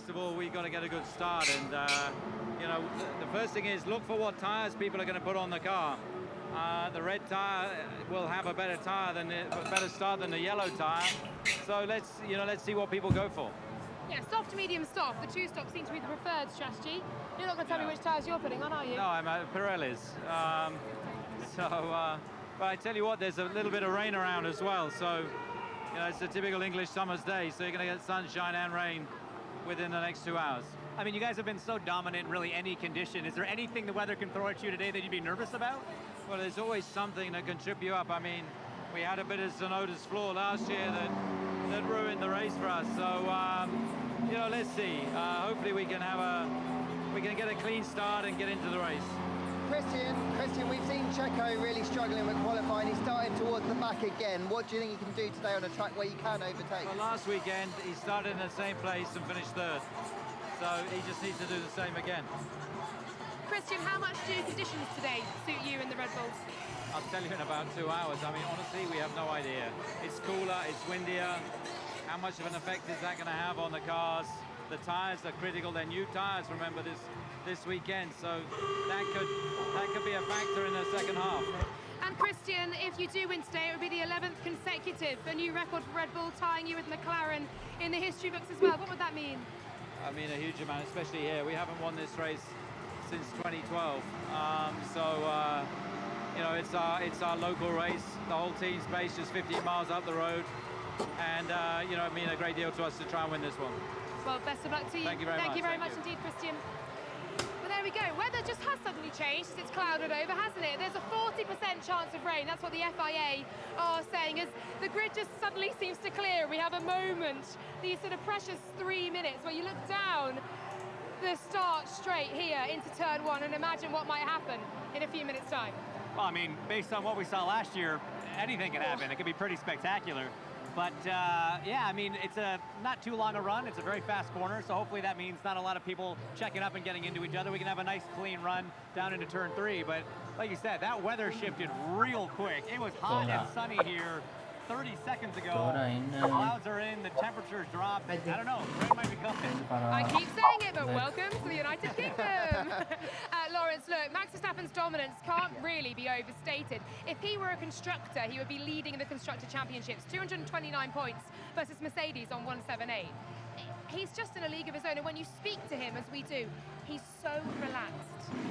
first of all, we've got to get a good start, and you know, the first thing is look for what tires people are going to put on the car. The red tire will have a better start than the yellow tire. So let's see what people go for. Yeah, soft, medium, soft. The two stock seem to be the preferred strategy. You're not going to tell me which tyres you're putting on, are you? No, I'm at Pirelli's. But I tell you what, there's a little bit of rain around as well. So, you know, it's a typical English summer's day. So you're going to get sunshine and rain within the next 2 hours. I mean, you guys have been so dominant in really any condition. Is there anything the weather can throw at you today that you'd be nervous about? Well, there's always something that can trip you up. I mean, we had a bit of Sonoda's floor last year that ruined the race for us. So, you know, let's see. Hopefully we can get a clean start and get into the race. Christian, we've seen Checo really struggling with qualifying. He started towards the back again. What do you think you can do today on a track where you can overtake? Well, last weekend he started in the same place and finished third. So he just needs to do the same again. Christian, how much do conditions today suit you in the Red Bull? I'll tell you in about 2 hours. I mean, honestly, we have no idea. It's cooler, it's windier. How much of an effect is that going to have on the cars? The tires are critical. They're new tires, remember, this weekend. So that could be a factor in the second half. And Christian, if you do win today, it would be the 11th consecutive, a new record for Red Bull, tying you with McLaren in the history books as well. What would that mean? I mean, a huge amount, especially here. We haven't won this race since 2012. You know, it's our local race. The whole team's based just 15 miles up the road, and you know, it means a great deal to us to try and win this one. Well, best of luck to you. Thank you very much. Thank you very much indeed, Christian. Well, there we go. Weather just has suddenly changed. It's clouded over, hasn't it? There's a 40% chance of rain. That's what the FIA are saying, as the grid just suddenly seems to clear. We have a moment, these sort of precious 3 minutes, where you look down the start straight here into turn one and imagine what might happen in a few minutes' time. Well, I mean, based on what we saw last year, anything can happen. It could be pretty spectacular. But yeah, I mean, it's not too long a run. It's a very fast corner, so hopefully that means not a lot of people checking up and getting into each other. We can have a nice clean run down into turn 3. But like you said, that weather shifted real quick. It was hot and sunny here 30 seconds ago. The clouds are in, the temperatures dropped. I don't know, rain might be coming. I keep saying it, but welcome to the United Kingdom. Lawrence, look, Max Verstappen's dominance can't really be overstated. If he were a constructor, he would be leading the Constructor Championships, 229 points versus Mercedes on 178. He's just in a league of his own, and when you speak to him, as we do, he's so relaxed.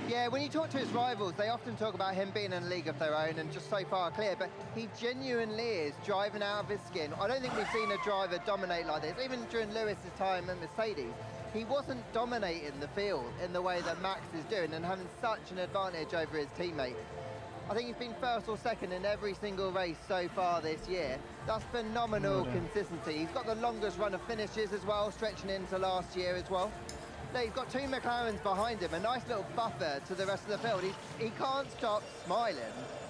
Yeah, when you talk to his rivals, they often talk about him being in a league of their own and just so far clear, but he genuinely is driving out of his skin. I don't think we've seen a driver dominate like this, even during Lewis's time at Mercedes. He wasn't dominating the field in the way that Max is doing and having such an advantage over his teammate. I think he's been first or second in every single race so far this year. That's phenomenal consistency. He's got the longest run of finishes as well, stretching into last year as well. He's got 2 McLarens behind him, a nice little buffer to the rest of the field. He can't stop smiling.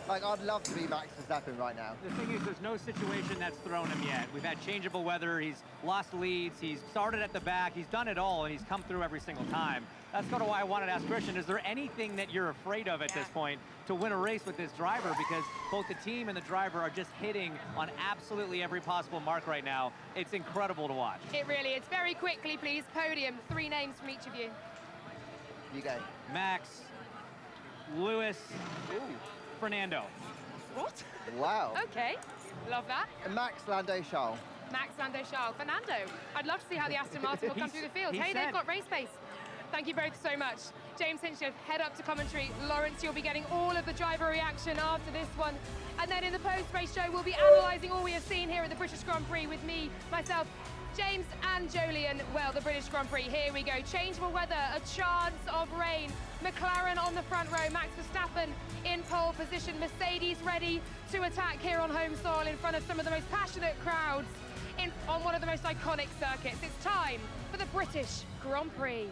Like, I'd love to be Max Verstappen right now. The thing is, there's no situation that's thrown him yet. We've had changeable weather, he's lost leads, he's started at the back, he's done it all, and he's come through every single time. That's sort of why I wanted to ask Christian, is there anything that you're afraid of at this point to win a race with this driver? Because both the team and the driver are just hitting on absolutely every possible mark right now. It's incredible to watch. It really is. Very quickly, please, podium. 3 names from each of you. You go. Max, Lewis, Fernando. What? Wow. Okay, love that. And Max, Lando, Charles. Max, Lando, Charles. Fernando. I'd love to see how the Aston Martin will come through the field. Hey, they've got race pace. Thank you both so much. James Hinchcliffe, head up to commentary. Lawrence, you'll be getting all of the driver reaction after this one. And then in the post-race show, we'll be analysing all we have seen here at the British Grand Prix with me, myself, James and Jolien. Well, the British Grand Prix, here we go. Changeable weather, a chance of rain. McLaren on the front row, Max Verstappen in pole position. Mercedes ready to attack here on home soil in front of some of the most passionate crowds on one of the most iconic circuits. It's time for the British Grand Prix.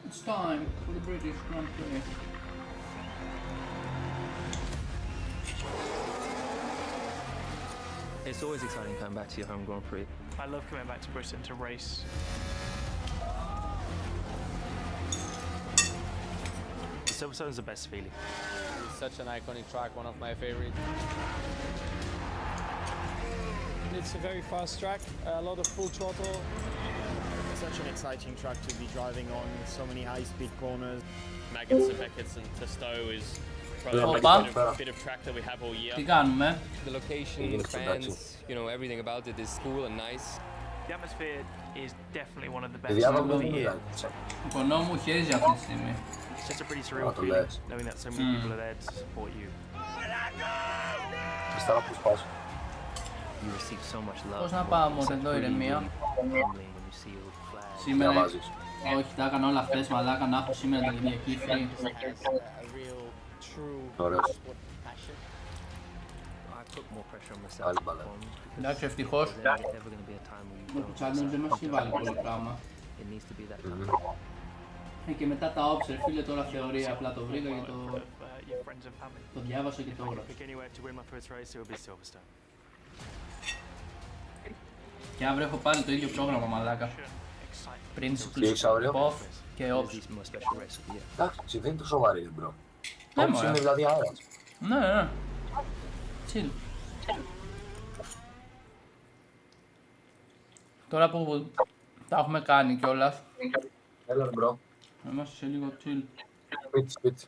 It's time for the British Grand Prix. It's always exciting coming back to your home Grand Prix. I love coming back to Britain to race. Silverstone's the best feeling. It's such an iconic track, one of my favorites. It's a very fast track, a lot of full throttle. It's an such an exciting track to be driving on, so many high-speed corners. Maggots and Beckett's and Testo is probably Opa. a bit of track that we have all year. Τι κάνουμε? The location, the fans, you know, everything about it is cool and nice. The atmosphere is definitely one of the best of the year. Ο κονό μου χέζει αυτή τη στιγμή. It's just a pretty surreal feeling, knowing that so many people are there to support you. You receive so much love. Πώς να πάω όμως εδώ ηρεμία? Σήμερα... Όχι, τα έκανα όλα χθες, μαλάκα, να έχω σήμερα την Κυριακή free. Ωραίος. Εντάξει, ευτυχώς. Το challenge δεν μας έχει βάλει πολύ πράγμα. Και μετά τα όψερ, φίλε, τώρα θεωρία, απλά το βρήκα και το διάβασα και το έγραψα. Και αύριο έχω πάλι το ίδιο πρόγραμμα, μαλάκα. Principles, Puff και Ops. Εντάξει, δεν είναι τόσο βαρύ, μπρο. Ναι, Ops είναι δηλαδή αέρας. Ναι. Chill. Τώρα που τα έχουμε κάνει κιόλας. Έλα, μπρο. Είμαστε σε λίγο chill. Σπίτι.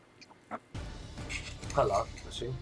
Καλά, εσύ.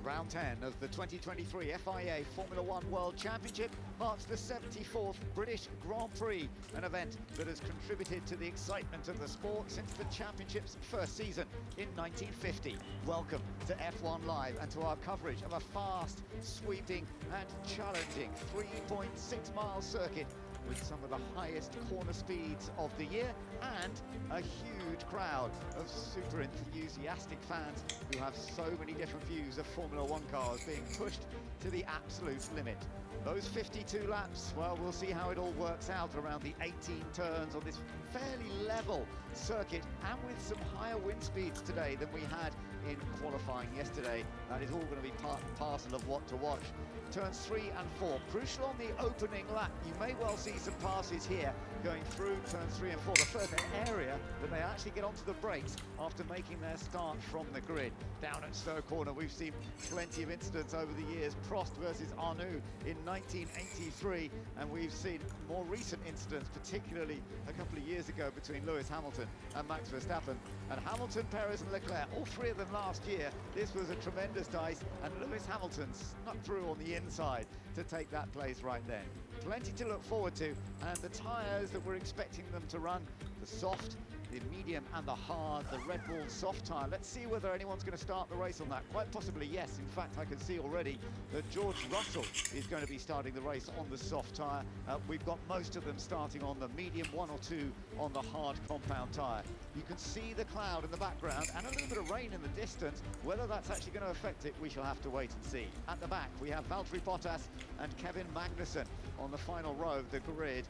Round 10 of the 2023 FIA Formula One World Championship marks the 74th British Grand Prix, an event that has contributed to the excitement of the sport since the championship's first season in 1950. Welcome to F1 Live and to our coverage of a fast, sweeping and challenging 3.6-mile circuit with some of the highest corner speeds of the year and a huge crowd of super enthusiastic fans who have so many different views of Formula One cars being pushed to the absolute limit. Those 52 laps, well, we'll see how it all works out around the 18 turns on this fairly level circuit and with some higher wind speeds today than we had in qualifying yesterday. That is all going to be part and parcel of what to watch. Turns 3 and 4, crucial on the opening lap. You may well see some passes here going through turns 3 and 4, the first area that they actually get onto the brakes after making their start from the grid. Down at Stowe Corner, we've seen plenty of incidents over the years. Prost versus Arnoux in 1983, and we've seen more recent incidents, particularly a couple of years ago between Lewis Hamilton and Max Verstappen. And Hamilton, Perez and Leclerc, all three of them last year, this was a tremendous dice, and Lewis Hamilton snuck through on the inside to take that place right then. Plenty to look forward to, and the tyres that we're expecting them to run, the soft, the medium and the hard, the Red Bull soft tyre. Let's see whether anyone's going to start the race on that. Quite possibly yes. In fact, I can see already that George Russell is going to be starting the race on the soft tyre. We've got most of them starting on the medium, one or two on the hard compound tyre. You can see the cloud in the background and a little bit of rain in the distance. Whether that's actually going to affect it, we shall have to wait and see. At the back, we have Valtteri Bottas and Kevin Magnussen on the final row of the grid.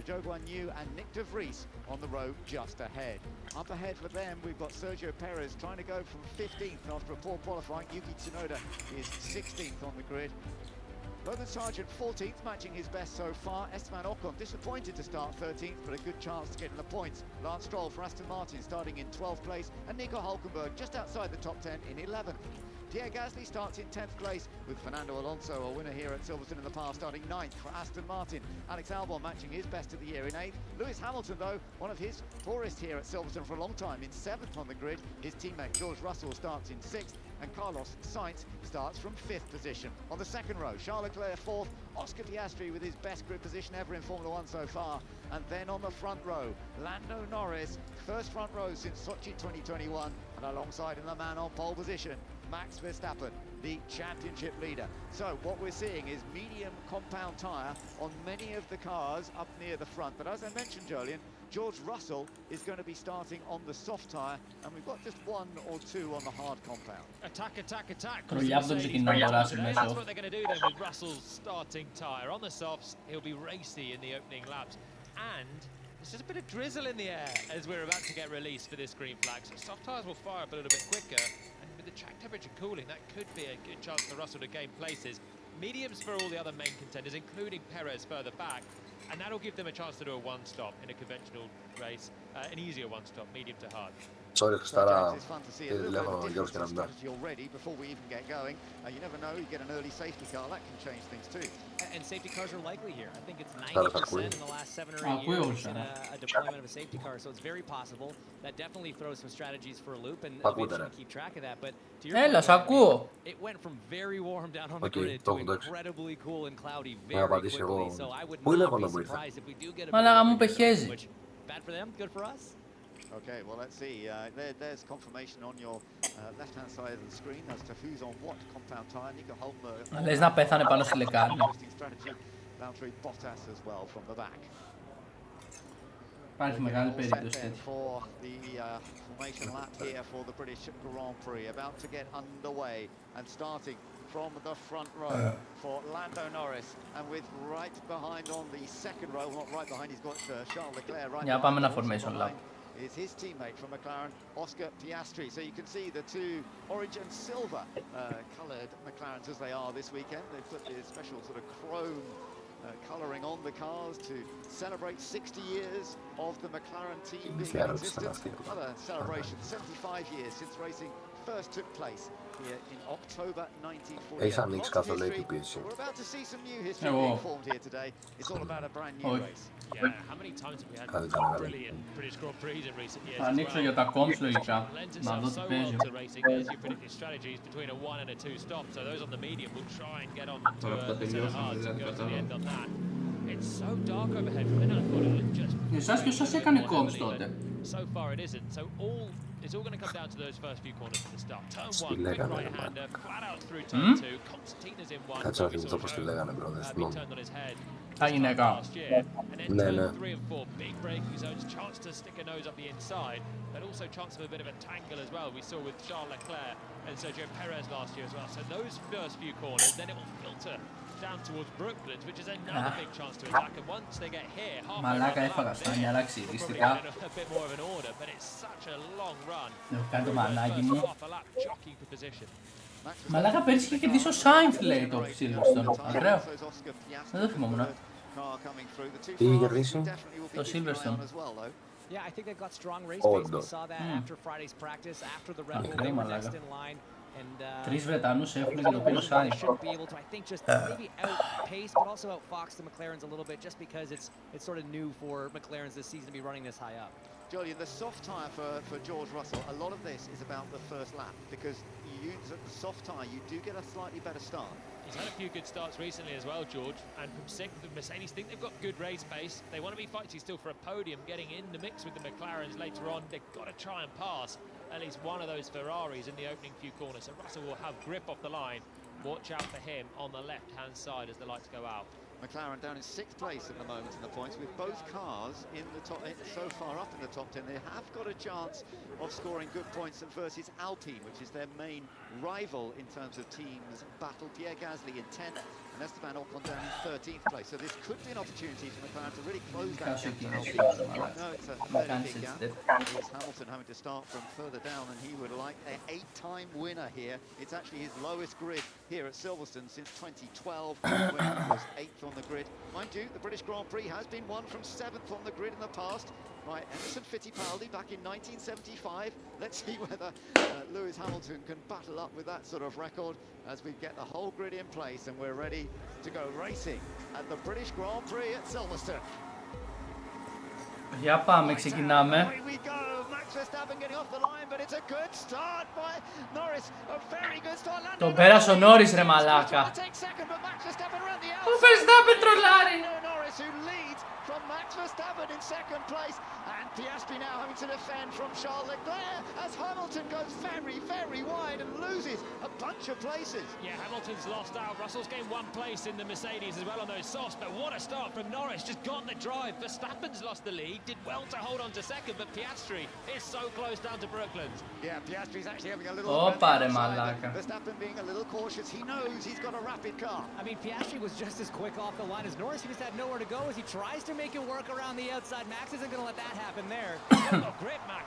Zhou Guanyu and Nick de Vries on the row just ahead. Up ahead for them, we've got Sergio Perez trying to go from 15th after a poor qualifying. Yuki Tsunoda is 16th on the grid. Logan Sargent 14th, matching his best so far. Esteban Ocon disappointed to start 13th, but a good chance to get in the points. Lance Stroll for Aston Martin starting in 12th place, and Nico Hulkenberg just outside the top 10 in 11th. Pierre Gasly starts in 10th place, with Fernando Alonso, a winner here at Silverstone in the past, starting 9th for Aston Martin. Alex Albon matching his best of the year in 8th. Lewis Hamilton, though, one of his poorest here at Silverstone for a long time, in 7th on the grid. His teammate George Russell starts in 6th, and Carlos Sainz starts from 5th position. On the second row, Charles Leclerc 4th, Oscar Piastri with his best grid position ever in Formula One so far. And then on the front row, Lando Norris, first front row since Sochi 2021, and alongside him the man on pole position, Max Verstappen. the championship leader. So what we're seeing is medium compound tyre on many of the cars up near the front. But as I mentioned, Jolien, George Russell is going to be starting on the soft tyre, and we've got just one or two on the hard compound. Attack, attack, attack. That's what they're going to do then with Russell's starting tyre. On the softs, he'll be racy in the opening laps. And there's just a bit of drizzle in the air as we're about to get released for this green flag. So soft tyres will fire up a little bit quicker. And with the track temperature cooling, that could be a good chance for Russell to gain places. Mediums for all the other main contenders, including Perez further back. And that'll give them a chance to do a one-stop in a conventional race, an easier one-stop, medium to hard. Sorry, στάρα τηλέφωνο ο Γιώργος και να μην δω. You never know, you get an early safety car, that can change things too. And safety cars are likely here. I think it's 90% in the last 7 or 8 years in a deployment of a safety car, so it's very possible. That definitely throws some strategies for a loop, and we should keep track of that. But to your point, it went from very warm down on the grid to incredibly cool and cloudy very quickly. So I would not be surprised if we do get a bit of which bad for them, good for us. Okay, well, let's see. There's confirmation on your left-hand side of the screen as to who's on what compound tyre. Nico Hulkenberg. Λες να πέθανε πάνω στη λεκάνη. Valtteri Bottas as well from the back. Υπάρχει μεγάλη περίπτωση τέτοια. For the formation lap here for the British Grand Prix, about to get underway and starting from the front row for Lando Norris, and with right behind on the second row, not right behind, he's got Charles Leclerc right Για πάμε ένα formation lap. Is his teammate from McLaren, Oscar Piastri. So you can see the two orange and silver coloured McLarens as they are this weekend. They've put the special sort of chrome colouring on the cars to celebrate 60 years of the McLaren team being in existence. Another celebration, 75 years since racing first took place here in October 1948. Έχεις ανοίξει καθόλου την πίεση. We're about to see some new history being formed here today. It's all about a brand new race. Yeah, how many times have we had brilliant British Grand Prix in recent years? Θα ανοίξω για τα comms λογικά, να δω τι παίζει. As you predicted strategies between a 1 and a 2 stop, so those on the medium will try and get on to a set of hards and go to the end on that. It's so dark overhead from the night, it would just... Εσάς ποιος σας έκανε comms τότε? So far it isn't, so it's all going to come down to those first few corners at the start. Turn 1, quick right-hander, flat out through turn 2, Constantina's in 1. Κάτσε να θυμηθώ πώς τη λέγανε, bro, δεν θυμόμαι. Τα γυναίκα. Ναι, ναι. 3 and 4, big braking zones, chance to stick a nose up the inside, but also chance of a bit of a tangle as well. We saw with Charles Leclerc and Sergio Perez last year as well. So those first few corners, then it will filter down towards Brooklands, which is another big chance to attack. And once they get here, Μαλάκα έφαγα στα νιάρα ξυριστικά. A bit more of an order, but it's such a long run. Κάνει το μανάκι μου. Μαλάκα πέρυσι είχε κερδίσει ο Σάινθ, λέει το Silverstone. Ακραίο. Δεν το θυμόμουν. Τι είχε κερδίσει? Το Silverstone. Yeah, I think they've got strong race pace. We saw that after Friday's practice, after the Red Bull, they were next in line. Τρεις Βρετανούς έχουν και το πήρε ο Σάινθ. Should be able to, I think, just maybe outpace, but also outfox the McLarens a little bit, just because it's sort of new for McLarens this season to be running this high up. Jolien, the soft tyre for George Russell, a lot of this is about the first lap, because you use the soft tyre, you do get a slightly better start. He's had a few good starts recently as well, George, and from 6th, the Mercedes think they've got good race pace. They want to be fighting still for a podium, getting in the mix with the McLarens later on. They've got to try and pass at least one of those Ferraris in the opening few corners. So Russell will have grip off the line. Watch out for him on the left-hand side as the lights go out. McLaren down in 6th place at the moment in the points, with both cars in the top, so far up in the top 10. They have got a chance of scoring good points versus Alpine, which is their main rival in terms of teams battle. Pierre Gasly in 10th and Esteban Ocon down in 13th place. So this could be an opportunity for McLaren to really close that gap to Alpine. No, it's a fairly big gap. Here's Hamilton having to start from further down, and he would like an 8-time winner here. It's actually his lowest grid here at Silverstone since 2012, when he was 8th on the grid. Mind you, the British Grand Prix has been won from 7th on the grid in the past by Emerson Fittipaldi back in 1975. Let's see whether Lewis Hamilton can battle up with that sort of record as we get the whole grid in place and we're ready to go racing at the British Grand Prix at Silverstone. Για πάμε, ξεκινάμε. Τον πέρασε ο Νόρις, ρε μαλάκα. Ο Verstappen τρολάρει. from Max Verstappen in second place, and Piastri now having to defend from Charles Leclerc as Hamilton goes very, very wide and loses a bunch of places. Yeah, Hamilton's lost out. Russell's gained 1 place in the Mercedes as well on those softs, but what a start from Norris, just got the drive. Verstappen's lost the lead, did well to hold on to second, but Piastri is so close down to Brooklands. Yeah, Piastri's actually having a little Verstappen being a little cautious. He knows he's got a rapid car. I mean, Piastri was just as quick off the line as Norris. He just had nowhere to go as he tries to make it work around the outside. Max isn't going to let that happen there.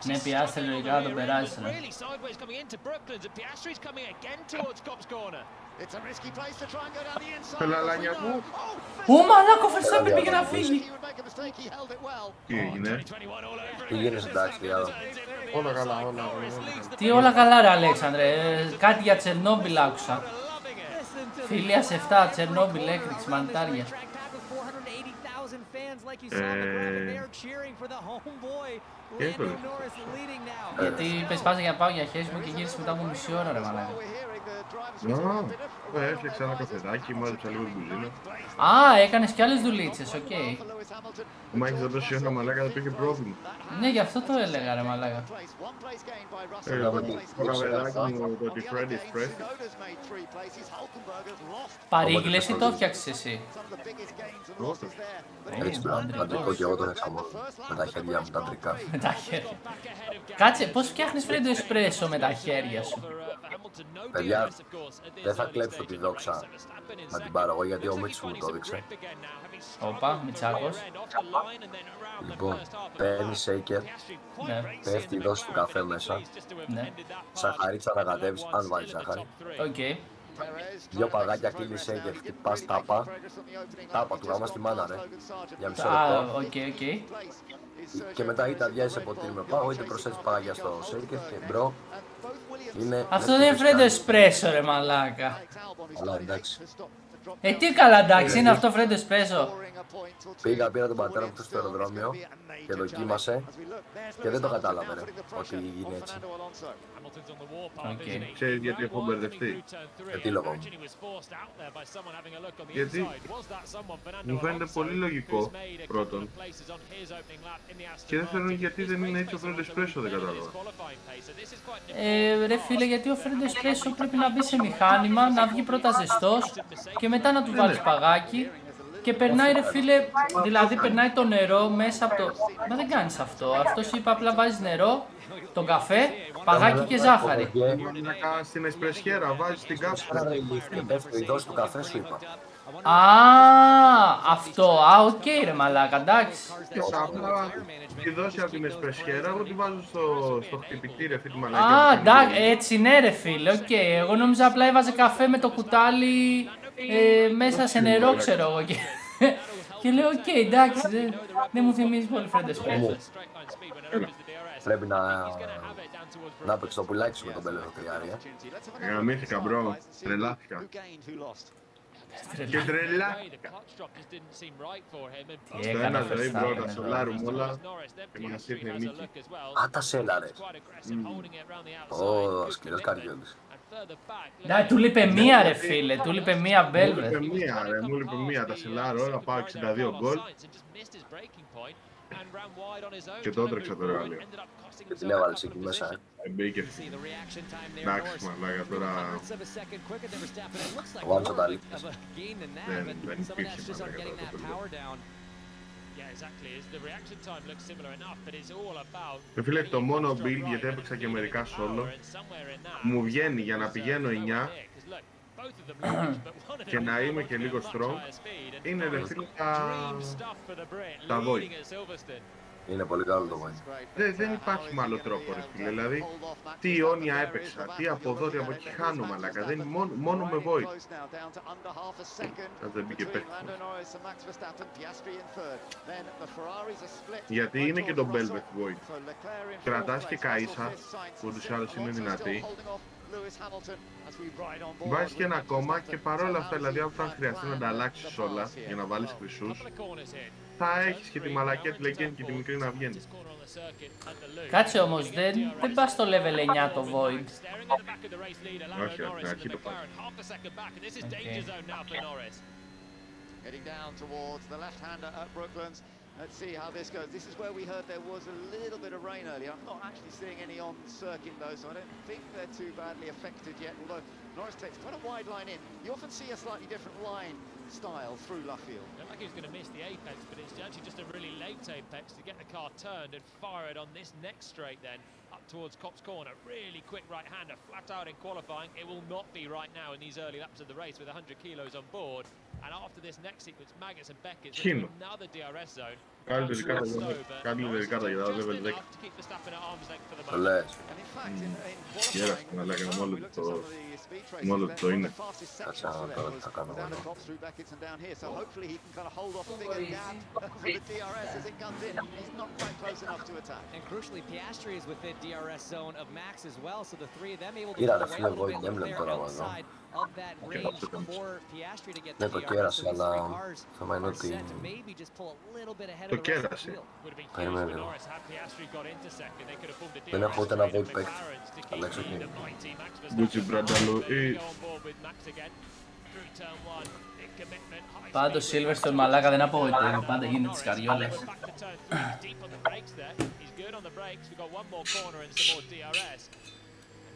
Ναι, Piastri λογικά τον περάσει. Really sideways coming into Brooklands, and Piastri's coming again towards Copse Corner. It's a risky place to try and go down the inside. Πελαλάνια μου. Ω, μαλάκα, ο Verstappen πήγε να φύγει. Τι έγινε? Τι γίνεσαι, εντάξει, όλα καλά, όλα. Τι όλα καλά, ρε Αλέξανδρε. Κάτι για Τσερνόμπιλ άκουσα. Φιλίας 7, Τσερνόμπιλ έκρηξη, μανιτάρια. Γιατί είπες πάσα για να πάω για χέσιμο και γύρισε μετά από μισή ώρα, ρε μαλάκα. Έφτιαξα ένα καφεδάκι, μάζεψα λίγο την κουζίνα. Α, έκανες κι άλλες δουλίτσες, οκ. Μα έχεις εδώ τόση ώρα, μαλάκα, δεν υπήρχε πρόβλημα. Ναι, γι' αυτό το έλεγα, ρε μαλάκα. Το καφεδάκι μου, το ότι Freddy's Press. Παρήγγειλες ή το έφτιαξες εσύ? Έτσι, να τρικώ κι εγώ τον εξαμό. Με τα χέρια μου τα τρικά. Με τα χέρια. Κάτσε, πώς φτιάχνεις φρέντο εσπρέσο με τα χέρια σου? Παιδιά, δεν θα κλέψω τη δόξα να την πάρω εγώ γιατί ο Μίτσου μου το έδειξε. Όπα, Μιτσάκος. Λοιπόν, παίρνει shaker, πέφτει η δόση του καφέ μέσα, σαχαρίτσα να κατέβεις, αν βάλεις σαχαρί. Δυο παγάκια κλείνει shaker, χτυπάς τάπα, του γάμα στη μάνα ρε, για μισό λεπτό. Και μετά είτε αδειάζεις σε ποτήρι με πάγο, είτε προσθέτεις παγάκια στο shaker και μπρο. Αυτό δεν είναι φρέντο εσπρέσο, ρε μαλάκα. Αλλά εντάξει. Τι καλά, εντάξει, είναι αυτό φρέντο εσπρέσο. Πήρα τον πατέρα μου στο αεροδρόμιο και δοκίμασε και δεν το κατάλαβε ρε, ότι είναι έτσι. Ξέρεις γιατί έχω μπερδευτεί? Γιατί λόγω μου? Γιατί μου φαίνεται πολύ λογικό πρώτον και δεύτερον γιατί δεν είναι έτσι ο φρέντο εσπρέσο, δεν κατάλαβα. Ρε φίλε, γιατί ο φρέντο εσπρέσο πρέπει να μπει σε μηχάνημα, να βγει πρώτα ζεστός και μετά να του βάλεις παγάκι και περνάει ρε φίλε, δηλαδή περνάει το νερό μέσα από το... Μα δεν κάνεις αυτό, αυτός είπα απλά βάζεις νερό, τον καφέ, παγάκι και ζάχαρη. Να κάνεις την εσπρεσιέρα, βάζεις την κάψα. Η δόση του καφέ σου είπα. Α, αυτό, οκ ρε μαλάκα, εντάξει. Και απλά τη δόση από την εσπρεσιέρα, εγώ τη βάζω στο χτυπητήρι αυτή τη μαλακιά. Α, εντάξει, έτσι ναι ρε φίλε, οκ. Εγώ νόμιζα απλά έβαζε καφέ με το κουτάλι μέσα σε νερό, ξέρω εγώ. Και λέω, οκ, εντάξει, δεν μου θυμίζει πολύ φρέντο εσπρέσο. Πρέπει να παίξει το πουλάκι σου με τον πέλο κρυάρι, Γαμήθηκα μπρο, τρελάθηκα. Και τρελάθηκα. Στο ένα ζωή μπρο, τα σολάρουμε όλα και μας ήρθε νίκη. Α, τα σέλαρες. Ω, σκληρός καρδιόλης. Ναι, του λείπε μία ρε φίλε, του λείπε μία Velvet. Μου λείπε μία, τα σελάρω, όλα πάω 62 γκολ. Και το έτρεξα το εργαλείο. Και την έβαλες εκεί μέσα, Μπήκε. Εντάξει, μαλάκα, τώρα... Ο Άντσο τα λείπεις. Δεν υπήρχε μαλάκα τώρα το φίλε, το μόνο build, γιατί έπαιξα και μερικά solo, μου βγαίνει για να πηγαίνω 9 και να είμαι και λίγο strong, είναι ρε φίλε τα void. Είναι πολύ καλό το void. Δεν υπάρχει με άλλο τρόπο ρε φίλε, δηλαδή τι αιώνια έπαιξα, τι από εδώ, τι από εκεί χάνω μαλάκα, δεν είναι μόνο με void. Δεν μπήκε παίχτη. Γιατί είναι και το Velvet void. Κρατάς και καΐσα, που ούτως ή άλλως είναι δυνατή. Βάζεις και ένα ακόμα και παρόλα αυτά, δηλαδή όταν χρειαστεί να τα αλλάξεις όλα για να βάλεις χρυσούς, θα έχεις και τη μαλακιά τη Legend και τη μικρή να βγαίνει. Κάτσε όμως, δεν πας στο level 9 το Void. Όχι, από την αρχή το πάει. Heading down towards the left-hander at Brooklands. Let's see how this goes. This is where we heard there was a little bit of rain earlier. I'm not actually seeing any on circuit though, so I don't think they're too badly affected yet, although Norris takes quite a wide line in. You often see a slightly different line style through Luffield. Looked like he was going to miss the apex, but it's actually just a really late apex to get the car turned and fire it on this next straight then, up towards Copse Corner. Really quick right-hander, flat out in qualifying. It will not be right now in these early laps of the race with 100 kilos on board. And after this next sequence, Maggotts and Beckett's into another DRS zone. Κάτι τελικά για τα level 10. Το λες. Γέρασε να λέγαμε μόνο το είναι. Κάτσε να τώρα τι θα κάνω εγώ. Κοίτα ρε φίλε, εγώ η Έμβλεμ τώρα εδώ. Ναι, το κέρασε, αλλά θέμα είναι ότι... Το κέρασε. Περίμενε λίγο. Δεν έχω ούτε ένα void παίκτη. Αλλάξω εκεί. Μπούτσι Μπρανταλού ή... Πάντως Silverstone μαλάκα δεν απογοητεύει, πάντα γίνεται τις καριόλες.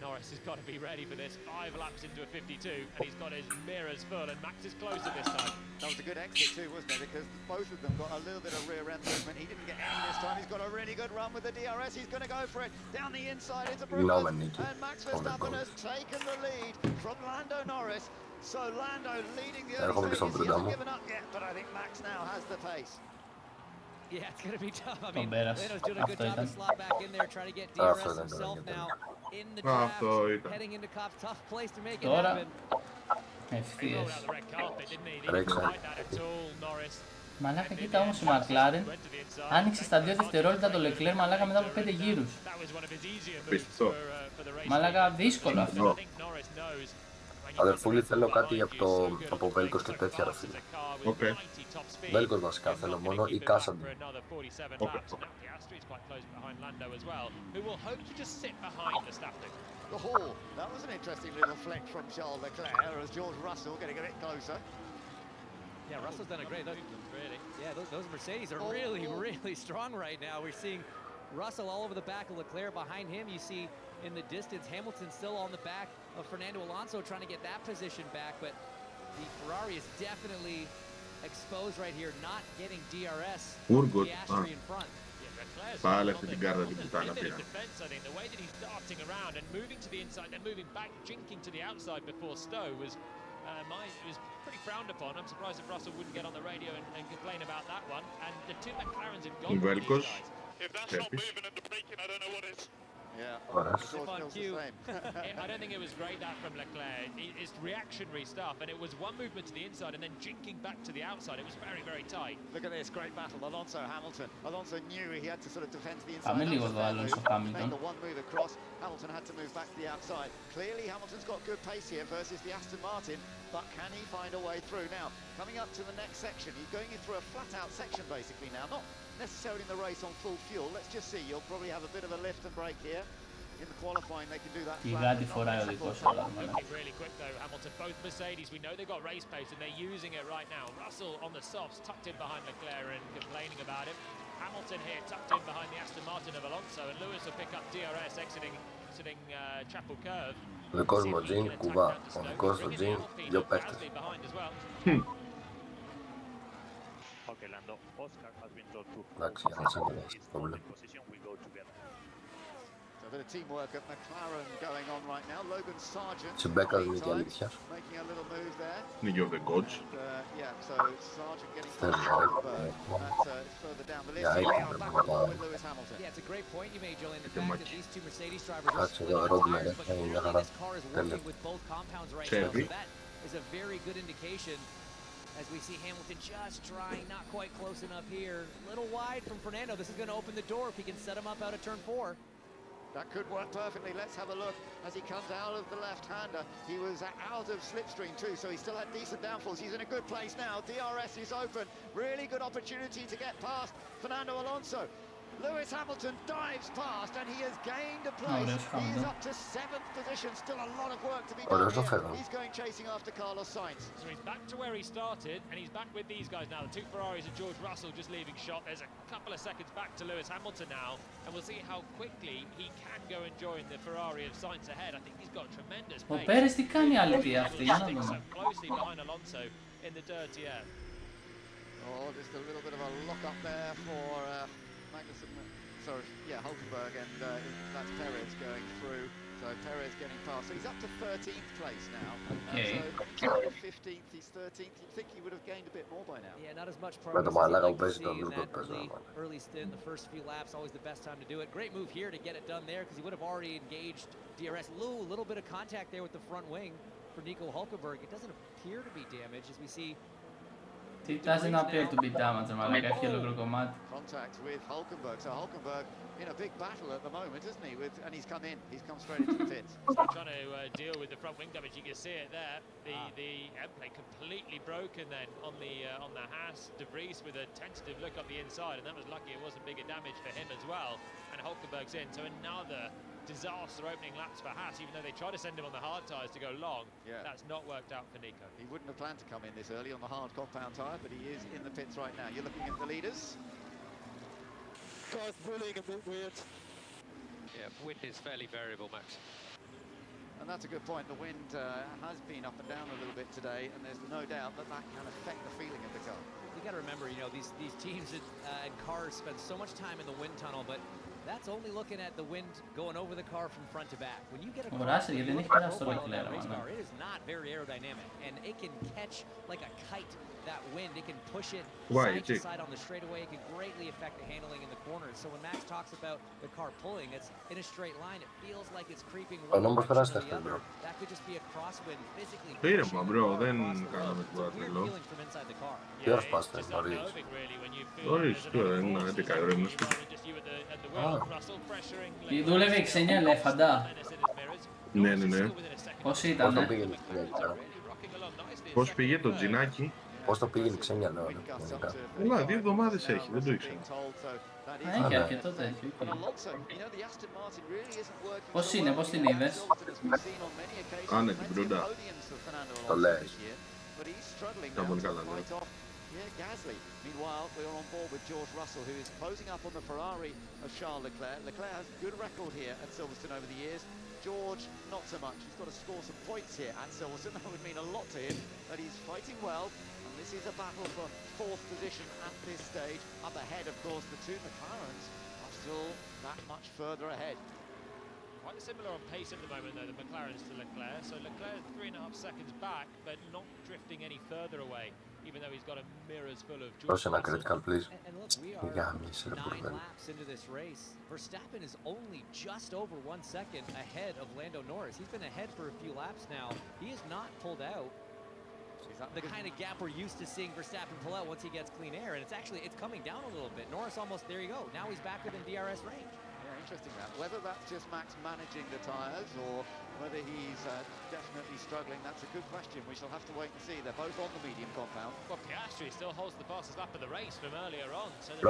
Norris has got to be ready for this. 5 laps into a 52, and he's got his mirrors full, and Max is closer this time. That was a good exit too, wasn't it? Because both of them got a little bit of rear end movement. He didn't get any this time. He's got a really good run with the DRS. He's going to go for it. Down the inside into Brooklyn. And Max Verstappen has taken the lead from Lando Norris. So Lando leading the early stages. He hasn't given up yet, but I think Max now has the pace. Yeah, it's going to be tough. I mean, Lando's doing a good job to slot back in there, trying to get DRS himself now in the draft, heading into Copse. Tough place to make it happen. Ευθείες. Τρέξα. Μαλάκα, κοίτα όμως η McLaren άνοιξε στα 2 δευτερόλεπτα το Leclerc, μαλάκα, μετά από 5 γύρους. Πιστό. Μαλάκα, δύσκολο αυτό. Αδερφούλη, θέλω κάτι από Βέλκος και τέτοια, ρε φίλε. Okay. Βέλκος βασικά θέλω μόνο ή Κάσαντι. Okay. The Hall, that was an interesting little flick from Charles Leclerc as George Russell getting a bit closer. Yeah, Russell's done a great, those Mercedes are really strong right now. We're seeing Russell all over the back of Leclerc. Behind him, you see in the distance, Hamilton still on the back of Fernando Alonso trying to get that position back, but the Ferrari is definitely exposed right here, not getting DRS. Piastri in front. Πάλι αυτή την κάρτα την πουτάνα πήρα. The way that he's darting around and moving to the inside, then moving back, jinking to the outside before Stowe was pretty frowned upon. I'm surprised if Russell wouldn't get on the radio and complain about that one. And the two McLarens have gone for these guys. If that's not moving and the braking, I don't know what is. Yeah, I don't think it was great that from Leclerc. It's reactionary stuff, and it was one movement to the inside and then jinking back to the outside. It was very, very tight. Look at this great battle, Alonso Hamilton. Alonso knew he had to sort of defend to the inside. Πάμε λίγο εδώ Alonso Hamilton. The one move across, Hamilton had to move back to the outside. Clearly, Hamilton's got good pace here versus the Aston Martin, but can he find a way through? Now, coming up to the next section, he's going in through a flat-out section basically now, not necessarily in the race on full fuel. Let's just see. You'll probably have a bit of a lift and brake here. In the qualifying, they can do that. Looking really quick though, Hamilton. Both Mercedes, we know they've got race pace and they're using it right now. Russell on the softs, tucked in behind Leclerc and complaining about it. Hamilton here, tucked in behind the Aston Martin of Alonso, and Lewis will pick up DRS exiting Chapel Curve. Ο δικός μου Τζιν κουβά, ο δικός μου Τζιν δυο παίχτες. Εντάξει, για να σε μιλήσεις, το βλέπω. A bit of teamwork at McLaren going on right now. Logan Sargent making a little move there. You're the coach. Yeah, so Sargent getting that's further down the list. Back on with Lewis Hamilton. Yeah, it's a great point you made, Julian. The fact that these two Mercedes drivers are split up, this car is working with both compounds right now. So that is a very good indication. As we see Hamilton just trying, not quite close enough here. A little wide from Fernando. This is going to open the door if he can set him up out of turn 4. That could work perfectly. Let's have a look as he comes out of the left-hander. He was out of slipstream too, so he still had decent downforce. He's in a good place now. DRS is open. Really good opportunity to get past Fernando Alonso. Lewis Hamilton dives past and he has gained a place. He is up to 7th position. Still a lot of work to be done here. He's going chasing after Carlos Sainz. So he's back to where he started, and he's back with these guys now. The two Ferraris and George Russell just leaving shot. There's a couple of seconds back to Lewis Hamilton now, and we'll see how quickly he can go and join the Ferrari of Sainz ahead. I think he's got tremendous pace. Ο Πέρες τι κάνει αλήθεια αυτή, για να δούμε. Closely behind Alonso in the dirty air. Oh, just a little bit of a lock up there for Magnussen. Sorry, yeah, Hulkenberg, and that's Perez going through. So Perez getting past. So he's up to 13th place now. Okay. So 15th, he's 13th. You'd think he would have gained a bit more by now. Yeah, not as much progress as I'd like to see in that early stint, the first few laps, always the best time to do it. Great move here to get it done there, because he would have already engaged DRS. A little bit of contact there with the front wing for Nico Hulkenberg. It doesn't appear to be damaged, as we see. It doesn't appear to be damaged, μαλάκα, έχει ολόκληρο κομμάτι. Contact with Hulkenberg. So Hulkenberg in a big battle at the moment, isn't he? And he's come in. He's come straight into the pits. Still trying to deal with the front wing damage. You can see it there. The end plate completely broken then on the Haas. De Vries with a tentative look up the inside, and that was lucky it wasn't bigger damage for him as well. And Hulkenberg's in. So another disaster opening laps for Haas, even though they tried to send him on the hard tyres to go long. Yeah. That's not worked out for Nico. He wouldn't have planned to come in this early on the hard compound tyre, but he is in the pits right now. You're looking at the leaders. Car's bullying a bit weird. Yeah, wind is fairly variable, Max. And that's a good point. The wind has been up and down a little bit today, and there's no doubt that that can affect the feeling of the car. You got to remember, you know, these teams and cars spend so much time in the wind tunnel, but that's only looking at the wind going over the car from front to back. When you get a car that race car, it is not very aerodynamic, and it can catch like a kite. That wind, it can push it side to side on the straightaway. It can greatly affect the handling in the corners. So when Max talks about the car pulling, it's in a straight line. It feels like it's creeping one direction or the other. That could just be a crosswind physically. Πήρε μα μπρο, δεν κάναμε το τρελό. Ποιος πάστε, νωρίς. Νωρίς, τώρα είναι 11 ώρα είμαστε. Δούλευε η Ξένια ελέφαντα. Ναι, ναι, ναι. Πώς ήτανε. Πώς πήγε το τζινάκι. Πώς το πήγε η Ξένια, λέω. Καλά, 2 εβδομάδες έχει, δεν το ήξερα. Έχει αρκετό τέτοιο. Πώς είναι, πώς την είδες. Άνε την πρώτα. Το λες. Ήταν πολύ καλά, ναι. Gasly. Meanwhile, we're on board with George Russell, who is closing up on the Ferrari of Charles Leclerc. Leclerc has a good record here at Silverstone over the years. George, not so much. He's got to score some points here at Silverstone. That would mean a lot to him, that he's fighting well. And this is a battle for 4th position at this stage. Up ahead, of course, the two McLarens are still that much further ahead. Quite similar on pace at the moment, though, the McLarens to Leclerc. So Leclerc 3.5 seconds back, but not drifting any further away, even though he's got a mirrors full of George Russell. Critical, please. And look, we are 9 laps into this race. Verstappen is only just over 1 second ahead of Lando Norris. He's been ahead for a few laps now. He is not pulled out. The kind of gap we're used to seeing Verstappen pull out once he gets clean air, and it's coming down a little bit. Norris almost, there you go. Now he's back within DRS range. Interesting that. Whether that's just Max managing the tyres or whether he's definitely struggling, that's a good question. We shall have to wait and see. They're both on the medium compound. Well, Piastri still holds the fastest lap of the race from earlier on. So they're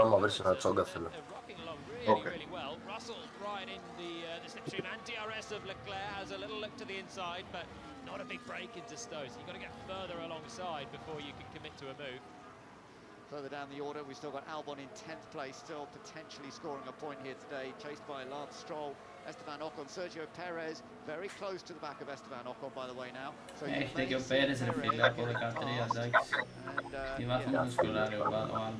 rocking along really well. Russell right in the slipstream, and DRS of Leclerc has a little look to the inside, but not a big break into Stowe. So you've got to get further alongside before you can commit to a move. Further down the order, we've still got Albon in 10th place, still potentially scoring a point here today, chased by Lance Stroll, Esteban Ocon, Sergio Perez, very close to the back of Esteban Ocon, by the way, now. So έχετε και ο Πέρες ρε φίλε από 13, εντάξει. Τι βάθμο μουσκουλάρει ο Άλμπον.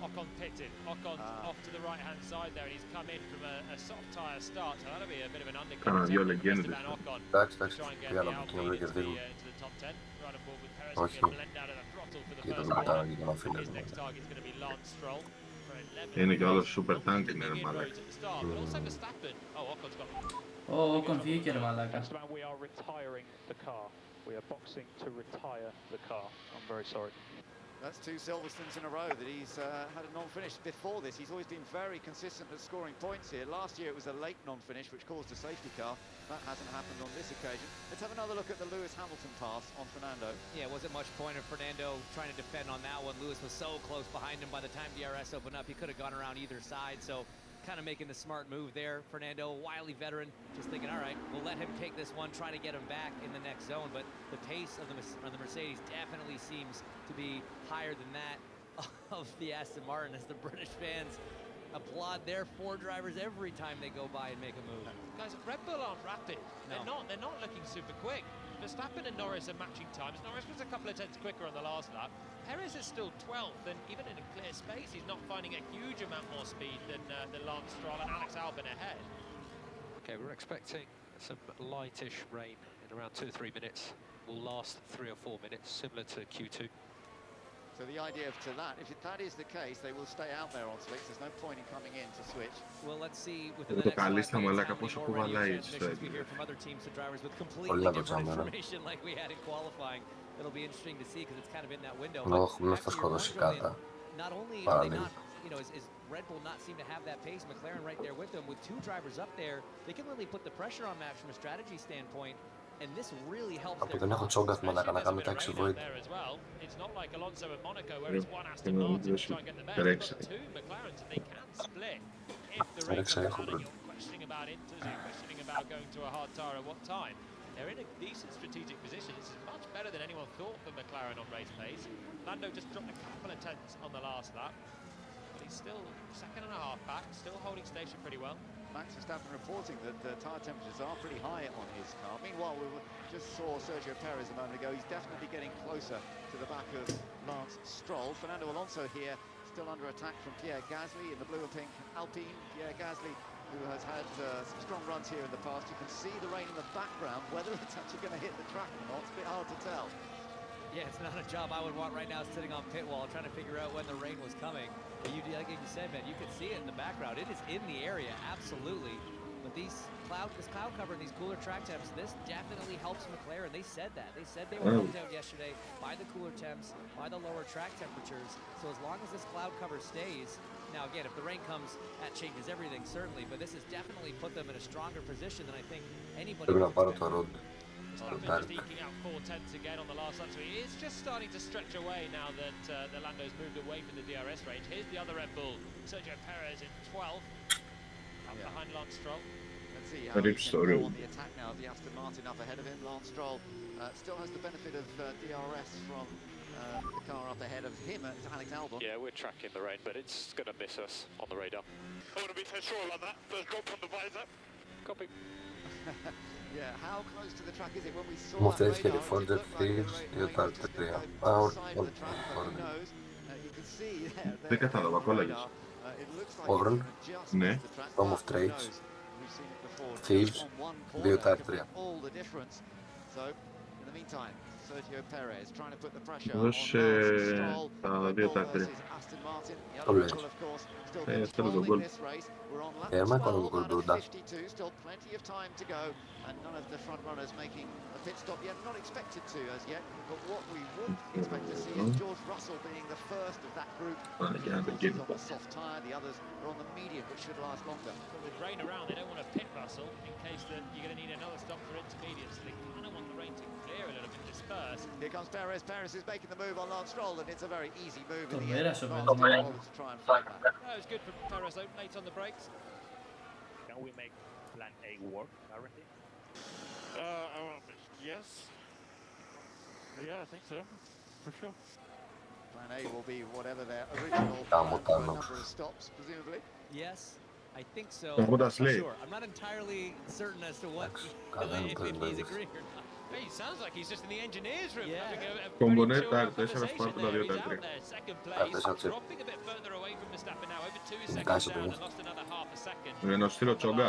Ocon pitted, Ocon's off to the right-hand side there, and he's come in from a soft tyre start, so that'll be a bit of an undercut for Esteban Ocon. Εντάξει, try and get the Alpine into the top 10, right on board with Perez, όχι. blend out of the throttle for the first one. His next target's going to be Lance Stroll. Είναι και όλος super tank, είναι ρε μαλάκα. Ο Ocon βγήκε ρε μαλάκα. We are retiring the car. We are boxing to retire the car. I'm very sorry. That's 2 Silverstones in a row that he's had a non-finish before this. He's always been very consistent at scoring points here. Last year it was a late non-finish which caused a safety car. That hasn't happened on this occasion. Let's have another look at the Lewis Hamilton pass on Fernando. Yeah, it wasn't much point of Fernando trying to defend on that one. Lewis was so close behind him. By the time DRS opened up, he could have gone around either side. So kind of making the smart move there. Fernando, wily veteran, just thinking, all right, we'll let him take this one, try to get him back in the next zone. But the pace of the Mercedes definitely seems to be higher than that of the Aston Martin, as the British fans applaud their 4 drivers every time they go by and make a move. Guys, Red Bull aren't rapid. No. They're not looking super quick. Verstappen and Norris are matching times. Norris was a couple of tenths quicker on the last lap. Perez is still 12th, and even in a clear space, he's not finding a huge amount more speed than Lance Stroll and Alex Albon ahead. Okay, we're expecting some lightish rain in around 2 or 3 minutes. Will last 3 or 4 minutes, similar to Q2. So the idea to that, if that is the case, they will stay out there on slicks. There's no point in coming in to switch. Well, let's see within the next 5 minutes how many more radio transmissions we hear from other teams to drivers with completely different information like we had in qualifying. It'll be interesting to see because it's kind of in that window. Not only are they not, you know, is Red Bull not seem to have that pace, McLaren right there with them, with 2 drivers up there, they can really put the pressure on Max from a strategy standpoint. And this really helps their δεν έχω τσόγκαθμα να κάνω τα εξηγούει. It's not like Alonso at Monaco where it's one Aston Martin to try and get the best. But 2 McLarens and they can split. If the race comes out and you're questioning about Inters, you're questioning about going to a hard tire at what time, they're in a decent strategic position. This is much better than anyone thought for McLaren on race pace. Lando just dropped a couple of tenths on the last lap. But he's still 2.5 back, still holding station pretty well. Max Verstappen reporting that the tyre temperatures are pretty high on his car. Meanwhile, we just saw Sergio Perez a moment ago. He's definitely getting closer to the back of Lance Stroll. Fernando Alonso here, still under attack from Pierre Gasly in the blue and pink Alpine. Pierre Gasly, who has had some strong runs here in the past. You can see the rain in the background. Whether it's actually going to hit the track or not, it's a bit hard to tell. Yeah, it's not a job I would want right now, sitting on pit wall, trying to figure out when the rain was coming. But like you said, man, you can see it in the background. It is in the area, absolutely. But this cloud cover and these cooler track temps, this definitely helps McLaren. They said that. They said they were helped out yesterday by the cooler temps, by the lower track temperatures. So as long as this cloud cover stays, now again, if the rain comes, that changes everything, certainly. But this has definitely put them in a stronger position than I think anybody would expect. Just eking out 4 tenths again on the last lap, so he is just starting to stretch away now that the Lando's moved away from the DRS range. Here's the other Red Bull, Sergio Perez in 12th, up behind Lance Stroll. Let's see how he can go on the attack now. The Aston Martin up ahead of him. Lance Stroll still has the benefit of DRS from the car up ahead of him. It's Alex Albon. Yeah, we're tracking the rain, but it's going to miss us on the radar. I want to be so sure about that. First drop from the visor. Copy. Yeah, how close to the track is it when we saw that radar? It looked like the radar was just outside of the track, but who knows? You can see there, Δεν κατάλαβα, κόλλαγες. Όδρον, Tom of Trades, Thieves, 2 Tire 3. So, in the meantime, Sergio Perez trying to put the pressure Δώσε τα 2 Tire 3. Το λες. Θέλω τον γκολ. Μα κάνω τον γκολ τούτα. Still plenty of time to go, and none of the front runners making a pit stop yet. Not expected to as yet, but what we would expect to see is George Russell being the first of that group. He's on the soft tyre, the others are on the medium, which should last longer. But with rain around, they don't want to pit Russell in case that you're going to need another stop for intermediate, so they kind of want the rain to clear a little bit, disperse. Here comes Perez. Perez is making the move on Lance Stroll, and it's a very easy move in the end. To try and fight back. That was good for Perez, though, late on the brakes. Can we make plan A work currently? Yes. Yeah, I think so, for sure. Plan A will be whatever their original number of stops, presumably. Yes, I think so. Sure. I'm not entirely certain as to what if he's agreeing or not. He sounds like he's just in the engineers room having a Κομπονέ pretty τα chill 4 σπάρτα τα 2 τα 3. Second place, dropping a bit further away from Verstappen now, over 2 seconds down and lost another half a second. Να στείλω τσόγκα.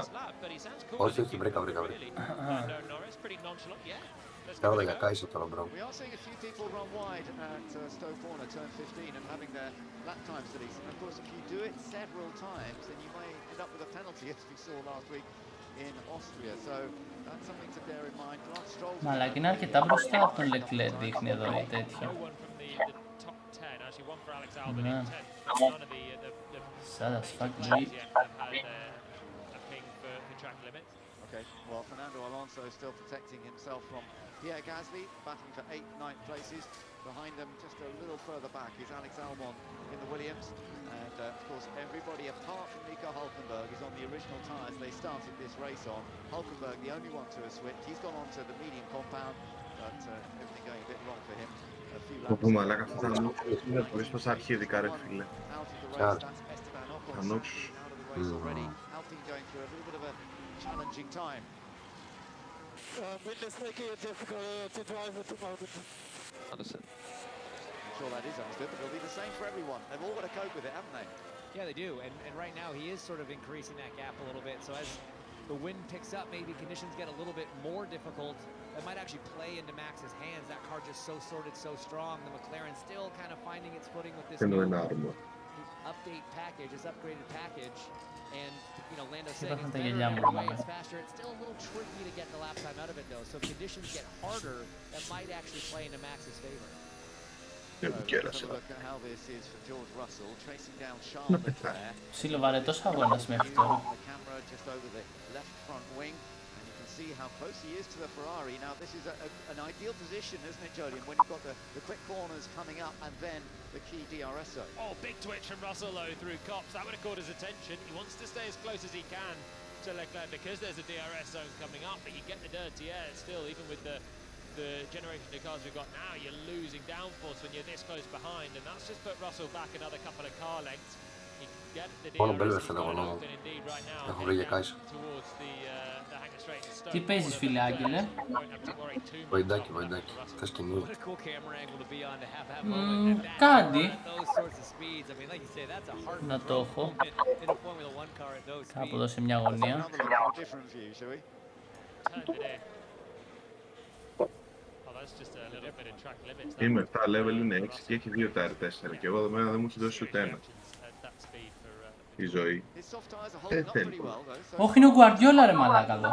Όχι, βρήκα. Norris pretty nonchalant, yeah. Κάνω 10 τώρα, bro. We are seeing a few people run wide at Stowe Corner, turn 15, and having their lap times released. And of course, if you do it several times, then you may end up with a penalty, as we saw last week in Austria. So that's something to bear in mind. Μα αλλά είναι αρκετά μπροστά από τον Leclerc, δείχνει εδώ ή τέτοιο. for Alex Albon in 10th. None of the Sad as fuck, players yet have had a ping for track limits. Okay, well, Fernando Alonso is still protecting himself from Pierre Gasly, battling for 8th, 9th places. Behind them, just a little further back, is Alex Albon in the Williams. And, of course, everybody apart from Nico Hülkenberg is on the original tyres they started this race on. Hülkenberg, the only one to have switched. He's gone on to the medium compound, but everything going a bit wrong for him. A few laps μαλάκα, αυτό θα είναι πολύ πως αρχίδικα, ρε φίλε. Ανόξους. Alpine going through a little bit of a challenging time. It's making it difficult to drive at the moment. Understood. I'm sure that is understood, but it'll be the same for everyone. They've all got to cope with it, haven't they? Yeah, they do. And right now he is sort of increasing that gap a little bit. So as the wind picks up, maybe conditions get a little bit more difficult. That might actually play into Max's hands. That car just so sorted, so strong. The McLaren still kind of finding its footing with this new update package, this upgraded package. And, you know, Lando saying it's better in every way, it's faster. It's still a little tricky to get the lap time out of it, though. So if conditions get harder, that might actually play into Max's favor. Let's look at how this is for George Russell, tracing down Charles Leclerc. Ψιλοβαρετός αγώνας μέχρι τώρα. The camera just over the left front wing, and you can see how close he is to the Ferrari. Now, this is an ideal position, isn't it, Jolyon, when you've got the quick corners coming up and then the key DRS zone. Oh, big twitch from Russell, though, through Copse. That would have caught his attention. He wants to stay as close as he can to Leclerc because there's a DRS zone coming up, but you get the dirty air still, even with the generation of cars we've got now, you're losing downforce when you're this close behind, and that's just put Russell back another couple of car lengths. He can get the DRS zone off, and indeed right now towards the hangar straight and Stoke. Τι παίζεις, φίλε Άγγελε? Βοηδάκι, βοηδάκι. Θες κοινού. Κάτι. Να το έχω. Κάπου εδώ σε μια γωνία. Είμαι 7 level, είναι 6 και έχει 2 tire 4 και εγώ εδώ μένα δεν μου έχει δώσει ούτε ένα. Η ζωή. Θέλει. Όχι, είναι ο Γκουαρδιόλα, ρε μαλάκα εδώ.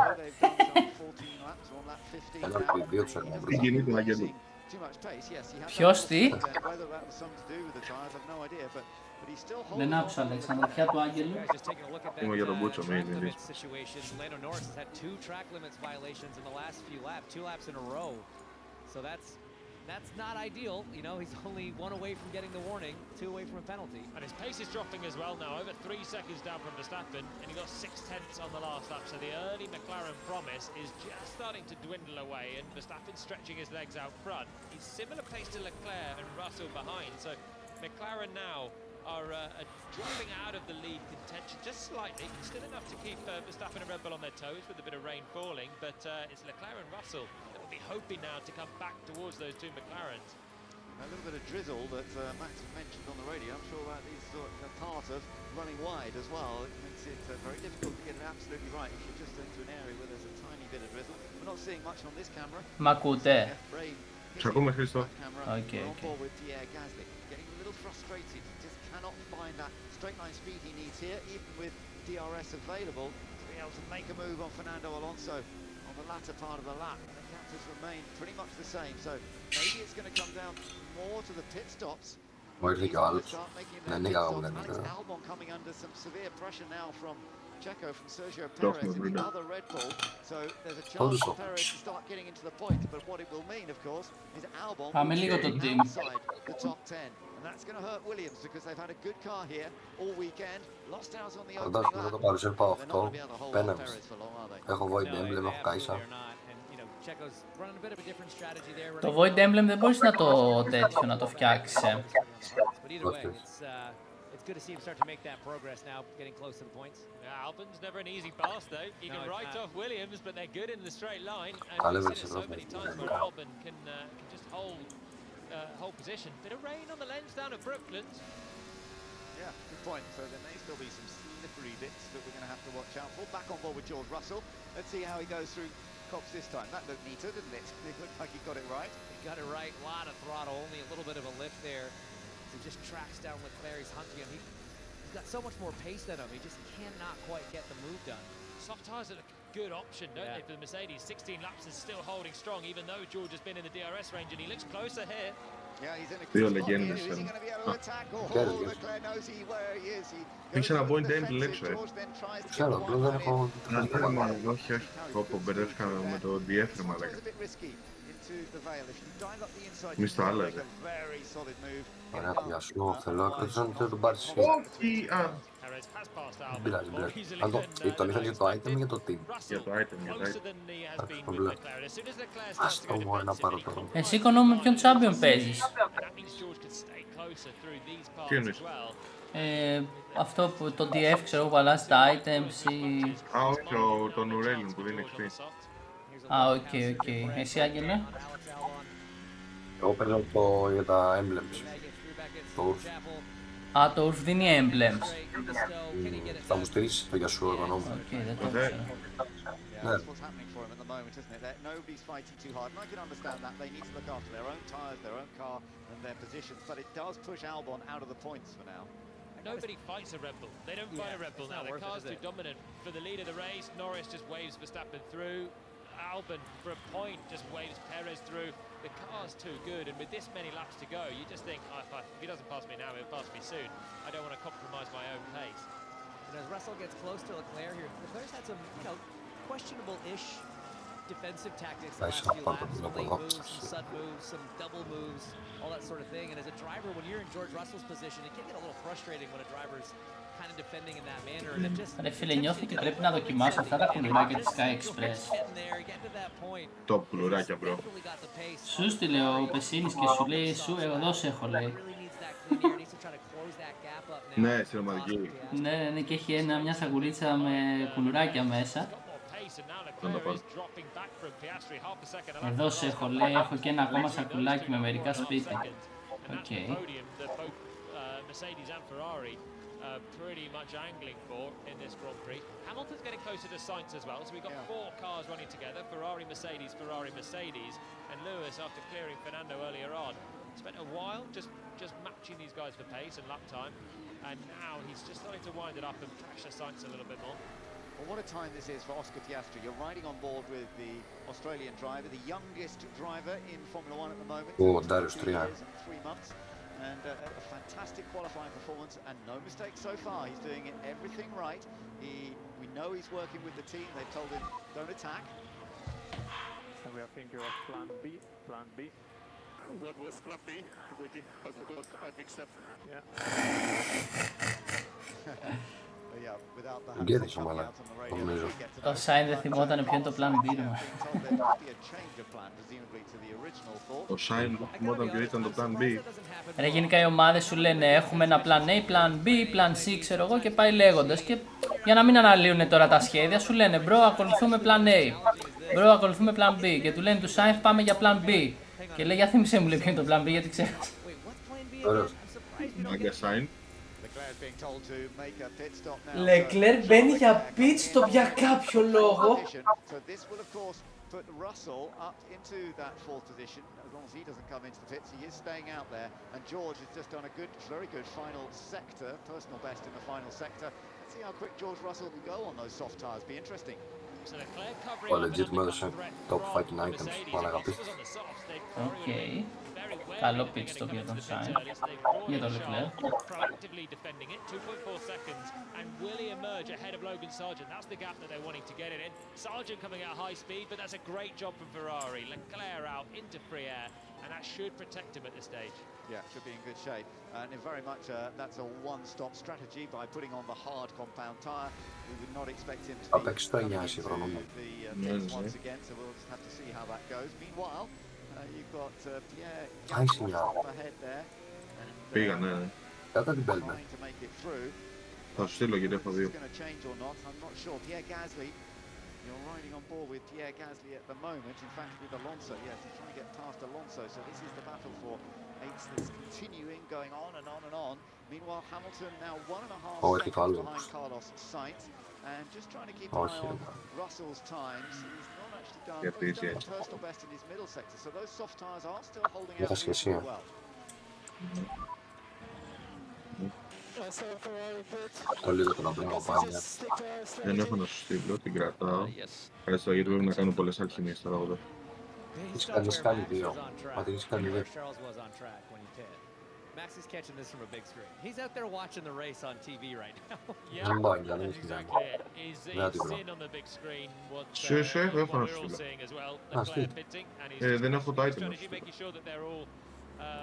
Τι γίνεται, Αγγέλου? Ποιος, τι? Δεν άκουσα, Αλέξανδρα, ποια του Άγγελου? Είμαι για τον Μπούτσο, μην είναι. So that's not ideal. You know, he's only 1 away from getting the warning, 2 away from a penalty. And his pace is dropping as well now, over 3 seconds down from Verstappen, and he got 6/10 on the last lap. So the early McLaren promise is just starting to dwindle away, and Verstappen stretching his legs out front. He's similar pace to Leclerc and Russell behind. So McLaren now are dropping out of the lead contention just slightly, still enough to keep Verstappen and Red Bull on their toes with a bit of rain falling, but it's Leclerc and Russell that will be hoping now to come back towards those two McLarens. A little bit of drizzle that Max mentioned on the radio. I'm sure that is a part of running wide as well. It makes it very difficult to get it absolutely right if you're just into an area where there's a tiny bit of drizzle. We're not seeing much on this camera. Μ' ακούτε? Σ' ακούμε, Χρήστο. Okay. Getting a little frustrated. Just cannot find that straight line speed he needs here, even with DRS available, to be able to make a move on Fernando Alonso on the latter part of the lap. The gap has remained pretty much the same, so maybe it's going to come down more to the pit stops. Albon coming under some severe pressure now from Checo, from Sergio Perez, and the other Red Bull. So there's a chance for Perez to start getting into the point, but what it will mean, of course, is Albon outside the top 10. And that's going to hurt Williams because they've had a good car here all weekend. Lost out on the opening lap. They're not going to be able to hold on Perez for long, are they? Έχω Void Emblem, έχω Kai'Sa. Το Void Emblem δεν μπορείς να το τέτοιο, να το φτιάξεις. It's good to see him start to make that progress now, getting close to the points. Yeah, Albon's never an easy pass though. He can write off Williams, but they're good in the straight line. And we've seen it so many times where Albon can just hold position. Bit of rain on the lens down at Brooklands. Yeah, good point. So there may still be some slippery bits that we're going to have to watch out for. Back on board with George Russell. Let's see how he goes through Copse this time. That looked neater, didn't it? It looked like he got it right. He got it right. A lot of throttle, only a little bit of a lift there. He just tracks down Leclerc. He's hunting him. He's got so much more pace than him. He just cannot quite get the move done. Soft tyres are a good option, don't they, for the Mercedes? 16 laps is still holding strong, even though George has been in the DRS range, and he looks closer here Δύο λεγένδες. Έχεις ένα point aim έξω, Ξέρω, απλώς δεν έχω... Όχι, όχι. Όπου μπερδεύτηκα με το DF, μα λέγα. Μη στο άλλαζε. Ωραία, πιάσω. Θέλω ακριβώς να τον πάρεις. Όχι, δεν πειράζει, μπλε. Αν τον ήθελες για το item ή για το team. Για το item, για το item. Εντάξει, το μπλε. Ας το μόνο να πάρω τώρα. Εσύ οικονόμη με ποιον champion παίζεις? Τι εννοείς? Αυτό που το DF ξέρω που αλλάζει τα items ή... Α, όχι, τον Ουρέλιον που δίνει XP. Α, οκ. Εσύ, Άγγελε? Εγώ παίρνω το για τα emblems. Το Urf. Α, το Urf δίνει emblems. Θα μου στηρίξεις το για σου, εγώ νόμου. Οκ, δεν το ξέρω. Ναι. Nobody fights a Red Bull. They don't fight a Red Bull now. The car's too dominant. For the lead of the race, Norris just waves Verstappen through. Albon, for a point, just waves Perez through. The car's too good, and with this many laps to go, you just think, oh, if he doesn't pass me now, he'll pass me soon. I don't want to compromise my own pace. And as Russell gets close to Leclerc here, Leclerc's had some, questionable-ish defensive tactics the last few laps. Some late moves, some sudden moves, some double moves, all that sort of thing. And as a driver, when you're in George Russell's position, it can get a little frustrating when a driver's kind of defending in that manner. And it just... Ρε φίλε, νιώθω ότι πρέπει να δοκιμάσω αυτά τα κουλουράκια της Sky Express. Το κουλουράκια, bro. Σου στείλε ο Πεσίνης και σου λέει, εδώ σε έχω, λέει. Ναι, συνωματική. Ναι, και έχει μια σακουλίτσα με κουλουράκια μέσα. Εδώ σε έχω, λέει, έχω και ένα ακόμα σακουλάκι με μερικά σπίτι. Οκ. Pretty much angling for in this Grand Prix. Hamilton's getting closer to Sainz as well, so we've got four cars running together, Ferrari, Mercedes, and Lewis after clearing Fernando earlier on. Spent a while just matching these guys for pace and lap time, and now he's just starting to wind it up and pressure Sainz a little bit more. Well, what a time this is for Oscar Piastri. You're riding on board with the Australian driver, the youngest driver in Formula 1 at the moment. Oh, Darius 3 months. And a fantastic qualifying performance and no mistakes so far. He's doing everything right. We know he's working with the team. They've told him, don't attack. And we are thinking of plan B. What was plan B? I mixed up. Γκέδεις ομαλά, νομίζω. Ο Σάιν δεν θυμόταν ποιο είναι το plan B. Ο Σάιν δεν θυμόταν ποιο ήταν το plan B. Ρε, γενικά οι ομάδες σου λένε έχουμε ένα plan A, plan B, plan C, ξέρω εγώ, και πάει λέγοντας. Και για να μην αναλύουν τώρα τα σχέδια σου λένε μπρο, ακολουθούμε plan A. Μπρο, ακολουθούμε plan B. Και του λένε του Σάιν πάμε για plan B. Και λέει για θύμισε μου, λέει ποιο είναι το plan B, γιατί ξέχασα. Ωραίος. Μάγκα Σάιν. Leclerc μπαίνει για pit stop για κάποιο λόγο. Put Russell up into that fourth position. As long as he doesn't come into the pits, he is staying out there. And George has just done a very good final sector, personal best in the final sector. Let's see how quick George Russell can go on those soft tyres. Be interesting. Ο legit μου έδωσε top fucking items, μου αγαπήσει. Οκ. Καλό pit stop για τον Sainz, για τον Leclerc. Proactively defending it, 2.4 seconds, and will he emerge ahead of Logan Sargent? That's the gap that they're wanting to get it in. Sargent coming at high speed, but that's a great job from Ferrari. Leclerc out into free air, and that should protect him at this stage. Yeah, should be in good shape. And very much that's a one-stop strategy by putting on the hard compound tyre. We would not expect him to be the pits once again, so we'll just have to see how that goes. Meanwhile, you've got Pierre Gasly up ahead there. Πήγανε. Κατά την πέλμε. Θα σου στείλω γιατί έχω δύο. Pierre Gasly, you're riding on board with Pierre Gasly at the moment. In fact, with Alonso, yes, he's trying to get past Alonso. So this is the battle for eights that's continuing, going on and on and on. Meanwhile, Hamilton now 1.5 seconds behind Carlos Sainz, and just trying to keep an eye on Russell's times. He's not actually done a personal best in his middle sector, so those soft tyres are still holding out really well. Το λίγο το να πλέον πάμε. Δεν έχω να σου στείλω, την κρατάω. Ευχαριστώ γιατί πρέπει να κάνω πολλές αλχημίες τώρα εδώ. He's κάνει δύο. Μα δεν έχει κάνει δύο. Charles was on track when he pit. Max is catching this from a big screen. He's out there watching the race on TV right now. Δεν πάει, δεν είναι. Δεν την Seeing on the big screen what έχω να we're σου all στείλω. seeing as well. Δεν έχω το item να σου στείλω.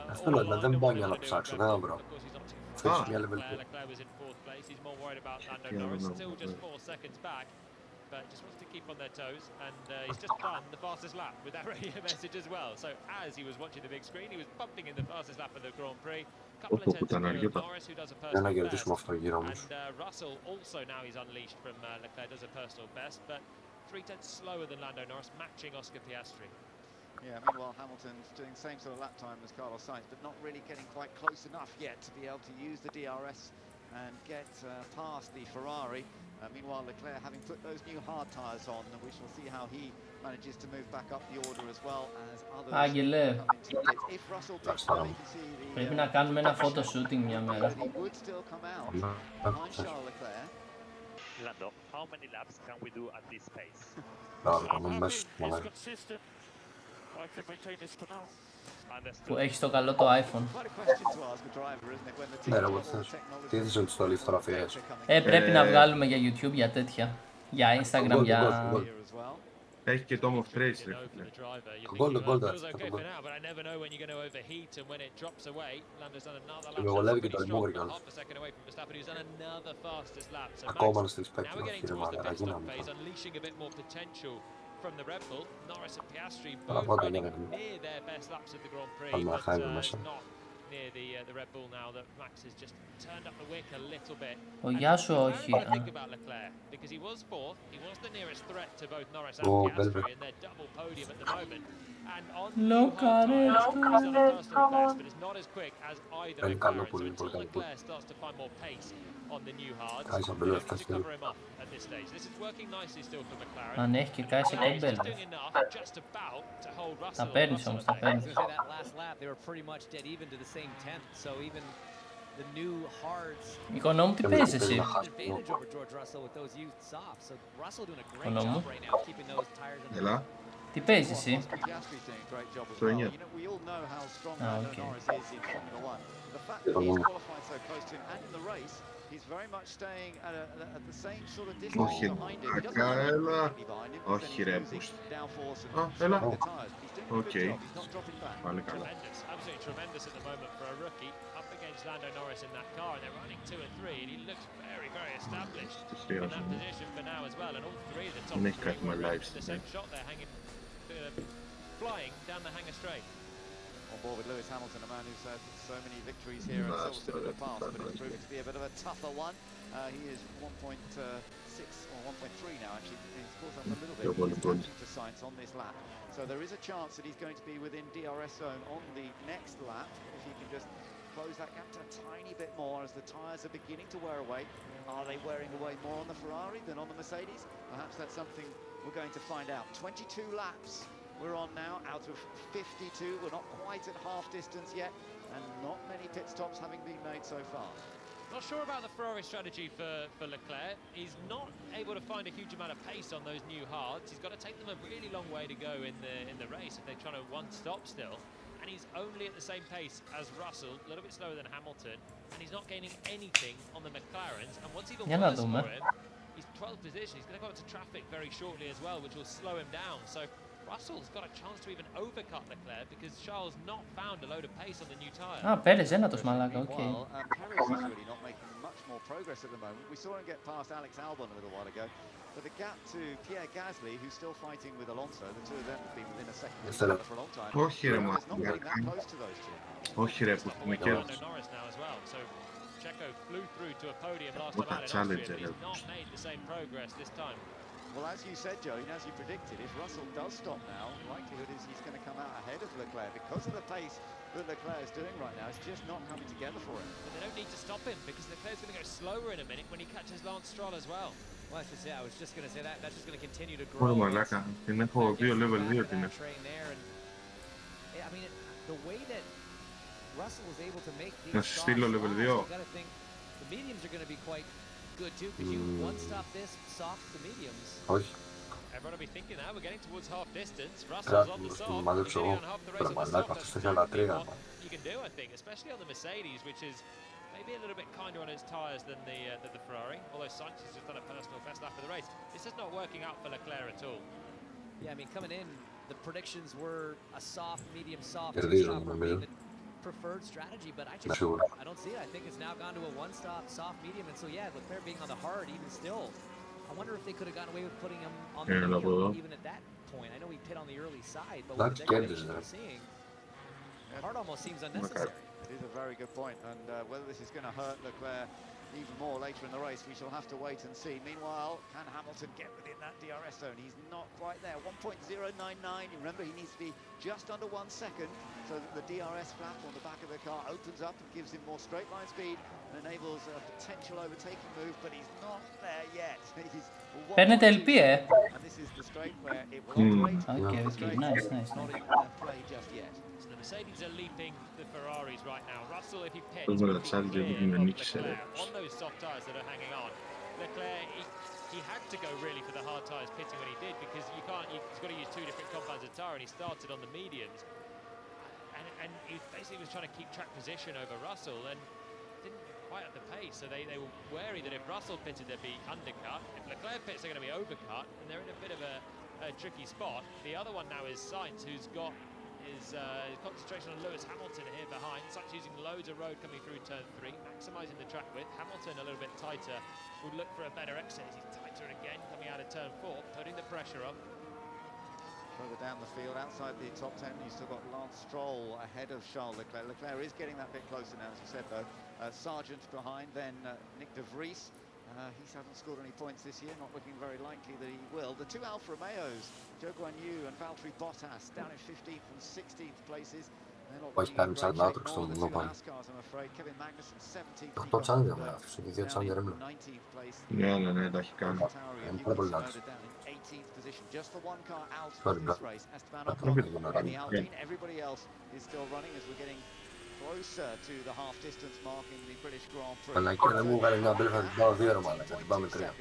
Αυτό δεν πάει για να ψάξω, δεν θα βρω. Θέλεις μια level 2. But just wants to keep on their toes, and he's just done the fastest lap with that radio message as well. So as he was watching the big screen, he was bumping in the fastest lap of the Grand Prix. Couple of tenths of Norris, who does a personal best, and Russell also now he's unleashed from Leclerc, does a personal best, but 3 tenths slower than Lando Norris, matching Oscar Piastri. Yeah, meanwhile Hamilton's doing the same sort of lap time as Carlos Sainz, but not really getting quite close enough yet to be able to use the DRS and get past the Ferrari. Meanwhile, Leclerc having put those new hard tyres on, and we shall see how he manages to move back up the order as well as others Άγγελε, if Russell takes well, you can see the πρέπει να κάνουμε ένα photo shooting μια μέρα. he would still come out behind Charles Leclerc. Lando, how many laps can we do at this pace? It's consistent. I can maintain this for now. Που έχεις το καλό το iPhone. Ναι ρε, τι είδες ότι στο lift τώρα φύγες. Πρέπει να βγάλουμε για YouTube, για τέτοια. Για Instagram, για... Έχει και το of Prix, ρε. Με βολεύει και το remover κιόλας. Ακόμα να στείλεις παίκτη, όχι ρε μάλλον, αγίναμε. From the Red Bull, Norris and Piastri both running near their best laps of the Grand Prix, but not near the Red Bull now that Max has just turned up the wick a little bit. Ο Γιάσου όχι. Think about Leclerc, because he was fourth, he was the nearest threat to both Norris and Piastri in their double podium at the moment. And on he's on a personal best, but it's not as quick as either McLaren, so until Leclerc starts to find more pace on the new hards, they're looking to cover him off at this stage. This is working nicely still for McLaren. Αν έχει και κάνει σε κομπέλ. Τα παίρνεις όμως, τα παίρνεις. That last lap, they were pretty much dead even to the same tenth, so even the new hards. Οικονόμου, τι παίζεις εσύ? Advantage over George Russell with those used softs. So Russell doing a great job right now keeping those tires in the Τι παίζεις εσύ? Το 9. Όχι, έλα. Όχι ρε, πούς. Έλα. Οκ. Πάλι καλά. Lando Norris in that car, and they're running 2 and 3, and he looks very, very established in that position for now as well. And all 3 of the top 3 the same shot there, hanging, flying down the hangar straight. On board with Lewis Hamilton, a man who's had so many victories here at Silverstone in the past, but it's proving to be a bit of a tougher one. He is 1.6 or 1.3 now, actually. He's caught up a little bit to Sainz on this lap. So there is a chance that he's going to be within DRS zone on the next lap, if he can just close that gap to a tiny bit more as the tyres are beginning to wear away. Are they wearing away more on the Ferrari than on the Mercedes? Perhaps that's something we're going to find out. 22 laps we're on now out of 52. We're not quite at half distance yet, and not many pit stops having been made so far. Not sure about the Ferrari strategy for Leclerc. He's not able to find a huge amount of pace on those new hards. He's got to take them a really long way to go in the race if they're trying to one stop still. And he's only at the same pace as Russell, a little bit slower than Hamilton, and he's not gaining anything on the McLarens. And what's even worse for him, he's 12th position. He's going to go into traffic very shortly as well, which will slow him down. So Russell's got a chance to even overcut Leclerc because Charles not found a load of pace on the new tyre. Πέρες ένατος μαλάκα, οκ. Perez is really not making much more progress at the moment. We saw him get past Alex Albon a little while ago. But the gap to Pierre Gasly, who's still fighting with Alonso, the two of them have been within a second of each other for a long time. Όχι ρε μα. Όχι ρε, που με κέρδισε. Checo flew through to a podium last time out in Austria, but he's not made the same progress this time. Well, as you said, Joe, and as you predicted, if Russell does stop now, the likelihood is he's going to come out ahead of Leclerc because of the pace that Leclerc is doing right now. It's just not coming together for him. But they don't need to stop him because Leclerc's going to go slower in a minute when he catches Lance Stroll as well. Well, I was just going to say that. That's just going to continue to grow. Πολύ μαλάκα. Την έχω δύο level 2 την έχω. I mean, the way that Russell was able to make these Να σου στείλω level 2. you got to think the mediums are going to be quite good too because you one stop this soft the mediums. Όχι. Everyone will be thinking that we're getting towards half distance. Πρέπει Russell's on να the το soft. μάλλον He's only εγώ. on half the race Πρέπει on the να soft. κάτω That's στο χέρι exactly τρία. what you can do, I think, especially on the Mercedes, which is maybe a little bit kinder on its tyres than the Ferrari. Although Sainz has just done a personal best lap of the race. This is not working out for Leclerc at all. Yeah, I mean, coming in, the predictions were a soft, medium, soft Κερδίζουμε, being the preferred strategy, but I don't see it. I think it's now gone to a one-stop, soft, medium, and so yeah, Leclerc being on the hard, even still. I wonder if they could have gotten away with putting him on the medium even at that point. I know he pit on the early side, but with the degradation we're seeing, hard almost seems unnecessary. It is a very good point, and whether this is going to hurt Leclerc even more later in the race, we shall have to wait and see. Meanwhile, can Hamilton get within that DRS zone? He's not quite there. 1.099. Remember, he needs to be just under 1 second so that the DRS flap on the back of the car opens up and gives him more straight line speed and enables a potential overtaking move, but he's not there yet. Παίρνετε LP, And this is the straight where it will operate. Okay, nice. Not in play just yet. So the Mercedes are leaping the Ferraris right now. Russell, if he pits, Πρέπει να will be τσάλει clear την of κοινωνική Leclerc on those soft tyres that are hanging on. Leclerc, he had to go really for the hard tyres pitting when he did, because he's got to use two different compounds of tyre, and he started on the mediums. And he basically was trying to keep track position over Russell and didn't quite up the pace. So they were wary that if Russell pitted, they'd be undercut. If Leclerc pits, they're going to be overcut, and they're in a bit of a tricky spot. The other one now is Sainz, who's got his concentration on Lewis Hamilton here behind. Sainz using loads of road coming through turn 3, maximising the track width. Hamilton a little bit tighter, would look for a better exit. He's tighter again coming out of turn 4, putting the pressure on. Further down the field, outside the top 10, you've still got Lance Stroll ahead of Charles Leclerc. Leclerc is getting that bit closer now, as you said, though. Sargent behind, then Nick de Vries. He hasn't scored any points this year, not looking very likely that he will. The two Alfa Romeos, Zhou Guanyu and Valtteri Bottas, down in 15th and 16th places. Πώς κάνουμε σαν λάτρος στον Λονδό πάλι. Αυτό τσάνι δεν γράφεις, είναι δύο τσάνι ρέμλο. Ναι, τα έχει κάνει. Είναι πάρα πολύ λάτρος. Sorry, bro. Αυτό είναι το να κάνει. Αλλά και δεν μου βγάλει μια μπέλφα, την πάω 2 ρε μάλακα, την πάμε 3.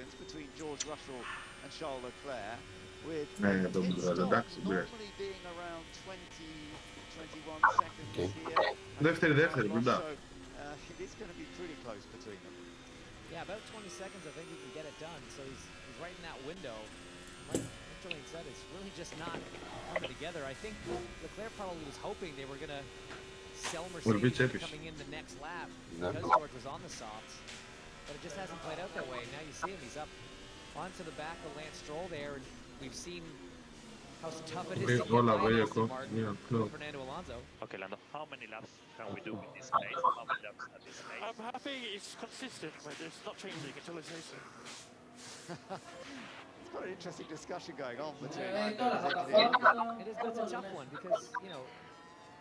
Ναι, το μπλε, εντάξει, μπλε. Δεύτερη, μπλε. Yeah, about 20 seconds, I think he can get it done. So he's right in that window. Like Julian said, it's really just not coming together. I think Leclerc probably was hoping they were going to sell Mercedes coming in the next lap because George was on the softs. But it just hasn't played out that way. Now you see him, he's up onto the back of Lance Stroll there, and we've seen how tough it is to get by Fernando Alonso. Okay, Lando, how many laps can we do with this pace? How many laps at this pace? I'm happy it's consistent, but it's not changing until it's racing. It's quite an interesting discussion going on between It is, but it's a tough one because, you know,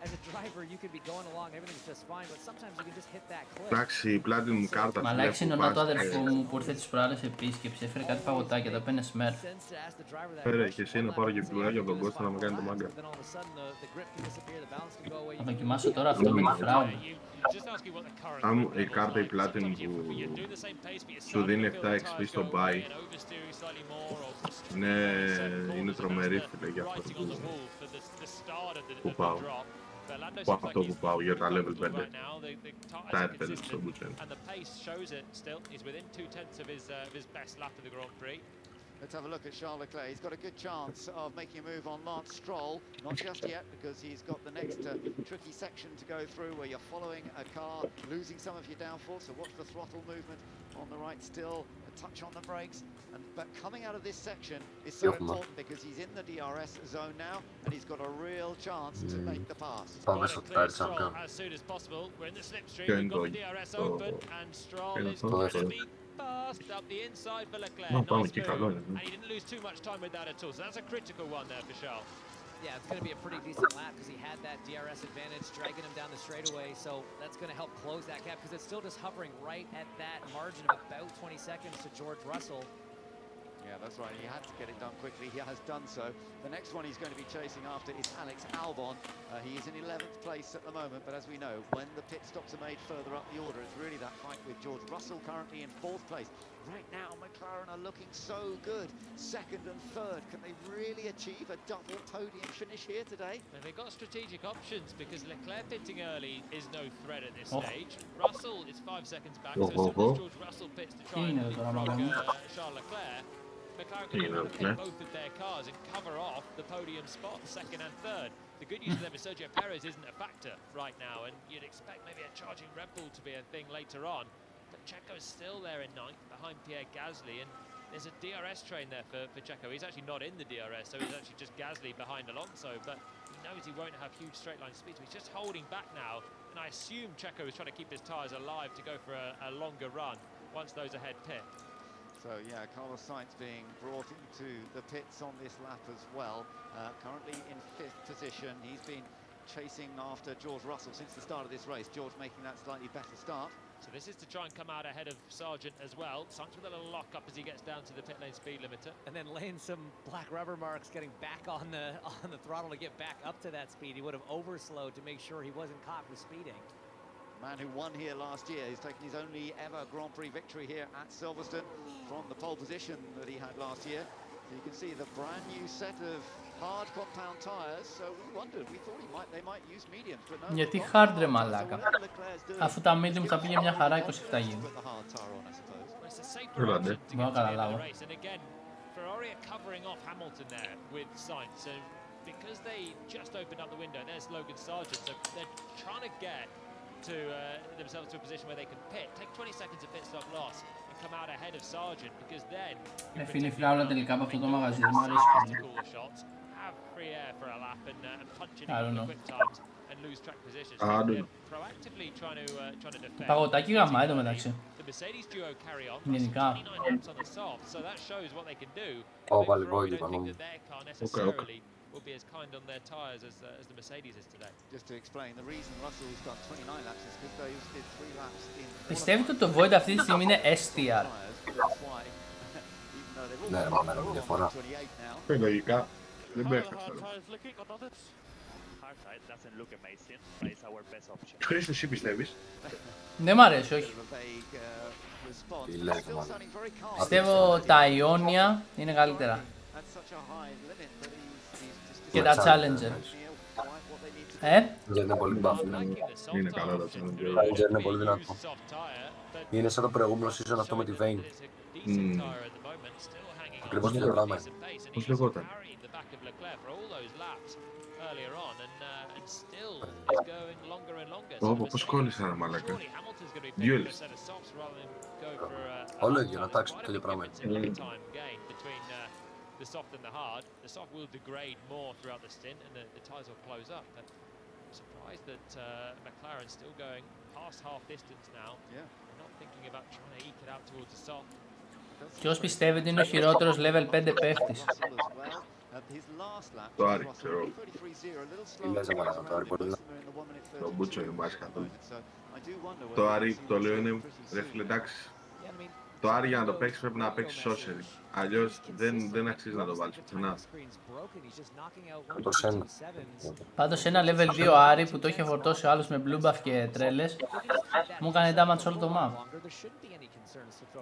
as a driver you could be going along, everything's just fine, but sometimes you can just hit that cliff. Εντάξει, η πλάτη μου κάρτα. Μα αλλάξει συνονά το αδερφό μου που ήρθε τις προάλλες επίσκεψη, έφερε κάτι παγωτάκια, το έπαιρνε Smurf. Φέρε και εσύ να πάρω και πουλάκια από τον Κώστα να με κάνει το μάγκα. Θα δοκιμάσω τώρα αυτό με τη φράουλα. Η κάρτα η πλάτη μου που σου δίνει 7 XP στο buy είναι τρομερή, φίλε, για αυτό που πάω. Αυτό που πάω για τα level 5. Τα έπαιρνε στο μπουτσέν. Let's have a look at Charles Leclerc. He's got a good chance of making a move on Lance Stroll. Not just yet, because he's got the next tricky section to go through where you're following a car, losing some of your downforce. So watch the throttle movement on the right still, a touch on the brakes. But coming out of this section is so important because he's in the DRS zone now and he's got a real chance to make the pass. As soon as possible. We're in the slipstream. We've got the DRS open and Stroll is going to be fast up the inside for Leclerc. Nice move. And he didn't lose too much time with that at all. So that's a critical one there for Charles. Yeah, it's going to be a pretty decent lap because he had that DRS advantage, dragging him down the straightaway. So that's going to help close that gap because it's still just hovering right at that margin of about 20 seconds to George Russell. Yeah, that's right. He had to get it done quickly. He has done so. The next one he's going to be chasing after is Alex Albon. He is in 11th place at the moment, but as we know, when the pit stops are made further up the order, it's really that fight with George Russell currently in 4th place. Right now, McLaren are looking so good. Second and third. Can they really achieve a double podium finish here today? And they've got strategic options because Leclerc pitting early is no threat at this stage. Russell is 5 seconds back, so as soon as George Russell pits to try and leapfrog Charles Leclerc, McLaren can pit both of their cars and cover off the podium spots, second and third. The good news for them is Sergio Perez isn't a factor right now, and you'd expect maybe a charging Red Bull to be a thing later on. But Checo is still there in ninth behind Pierre Gasly, and there's a DRS train there for Checo. He's actually not in the DRS, so he's actually just Gasly behind Alonso, but he knows he won't have huge straight line speed, so he's just holding back now, and I assume Checo is trying to keep his tyres alive to go for a longer run once those ahead pit. So yeah, Carlos Sainz being brought into the pits on this lap as well. Currently in 5th position. He's been chasing after George Russell since the start of this race. George making that slightly better start. So this is to try and come out ahead of Sargent as well. Sainz with a little lock up as he gets down to the pit lane speed limiter. And then laying some black rubber marks, getting back on the throttle to get back up to that speed. He would have overslowed to make sure he wasn't caught for speeding. Man who won here last year. He's taken his only ever Grand Prix victory here at Silverstone from the pole position that he had last year. So you can see the brand new set of hard compound tyres. So we wondered, we thought they might use mediums, but no. Γιατί hard ρε μαλάκα, αφού τα medium θα πήγε μια χαρά 27 γίνει. Μπορώ να καταλάβω. Ferrari are covering off Hamilton there with Sainz, so because they just opened up the window, there's Logan Sargent, so they're trying to get to themselves to a position where they can pit, take 20 seconds of pit stop loss and come out ahead of Sargent, because then φίλοι, φράουλα τελικά από αυτό το μαγαζί, μου αρέσει πολύ. have free air for a lap and punch it in the quick times and lose track positions. They're proactively trying to defend. Παγωτάκι γαμά εδώ μεταξύ. The Mercedes duo carry on. Γενικά. 29 laps on the soft, so that shows what they can do. Πάλι I don't think that their car necessarily will be as kind on their tyres as the Mercedes is today. Just to explain, the reason Russell's done 29 laps is because they did 3 laps in. Πιστεύετε ότι το Void αυτή τη στιγμή είναι STR? Ναι, μα με διαφορά. Λογικά. Δεν πέφτει αυτό. Χρήστο, εσύ πιστεύεις? Δεν μ' αρέσει, όχι. Τι λες, μάλλον. Πιστεύω τα Ιόνια είναι καλύτερα. Και τα Challenger. Γιατί είναι πολύ buff. Είναι καλά τα Challenger. Challenger είναι πολύ δυνατό. Είναι σαν το προηγούμενο season αυτό με τη Vayne. Ακριβώς το ίδιο πράγμα. Πώς λεγόταν? Πώς κόλλησα ρε μαλάκα. Duelist. Όλο ίδιο, να τάξει το ίδιο πράγμα. The soft and the hard. The soft will degrade more throughout the stint, and the tyres will close up. But I'm surprised that McLaren's still going past half distance now. Yeah. They're not thinking about trying to eke it out towards the soft. Ποιος πιστεύει ότι είναι ο χειρότερος level 5 παίχτης? Το Άρη, ξέρω. Τι λες, μαλάκα, το Άρη πολύ. Το Μπούτσο είναι μπάση καθόλου. Το Άρη, το λέω είναι, ρε φίλε, εντάξει. Το Άρη για να το παίξεις πρέπει να παίξεις sorcery. Αλλιώς δεν αξίζει να το βάλεις πουθενά. Πάντως ένα level 2 Άρη που το είχε φορτώσει ο άλλος με blue buff και τρέλες μου έκανε damage όλο το map.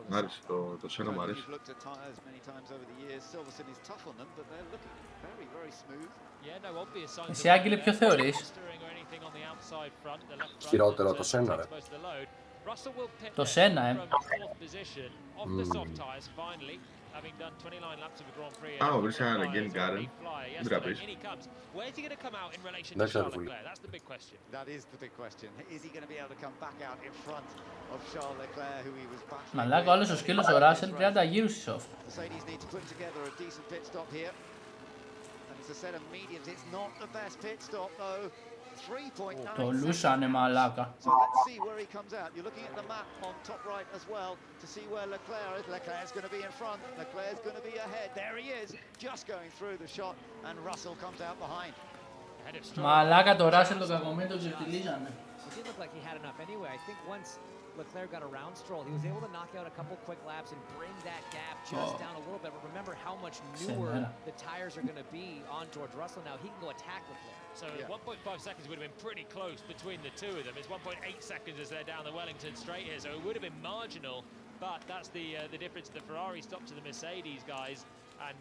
Μ' άρεσε, το Σένα μ' αρέσει. Εσύ Άγγελε ποιο θεωρείς? Χειρότερο το Σένα ρε. Το Σένα Άμα βρεις έναν Again Garen, μην τραπείς. Δεν ξέρω πολύ. Μαλάκα όλος ο σκύλος ο Ράσελ 30 γύρους στη soft. Το λούσανε μαλάκα. So let's see where he comes out. You're looking at the map on top right as well to see where Leclerc is. Leclerc's going to be in front. Leclerc's going to be ahead. There he is, just going through the shot, and Russell comes out behind. Μαλάκα το Ράσελ το κακομίρι το ξεφτυλίζανε. It did look like he had enough anyway. I think once Leclerc got around Stroll, he was able to knock out a couple quick laps and bring that gap just down a little bit. But remember how much newer the tires are going to be on George Russell now. He can go attack Leclerc. So 1.5 seconds would have been pretty close between the two of them. It's 1.8 seconds as they're down the Wellington straight here, so it would have been marginal but that's the difference. The Ferrari stopped to the Mercedes guys, and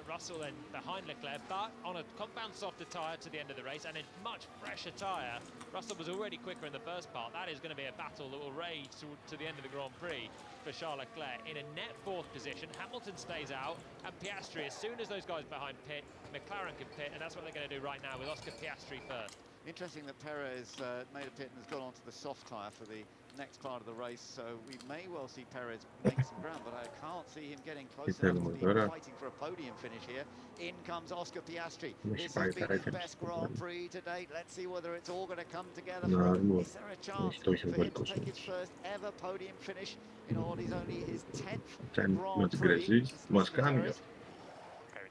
Russell then behind Leclerc, but on a compound softer tyre to the end of the race, and a much fresher tyre. Russell was already quicker in the first part. That is going to be a battle that will rage to the end of the Grand Prix for Charles Leclerc. In a net fourth position, Hamilton stays out, and Piastri, as soon as those guys behind pit, McLaren can pit, and that's what they're going to do right now with Oscar Piastri first. Interesting that Perez made a pit and has gone onto the soft tyre for the next part of the race, so we may well see Perez make some ground, but I can't see him getting close enough to be fighting for a podium finish here. In comes Oscar Piastri. This has been his best Grand Prix to date. Let's see whether it's all going to come together for him. Is there a chance for him to take his first ever podium finish in what is only his 10th Grand Prix? Okay, we need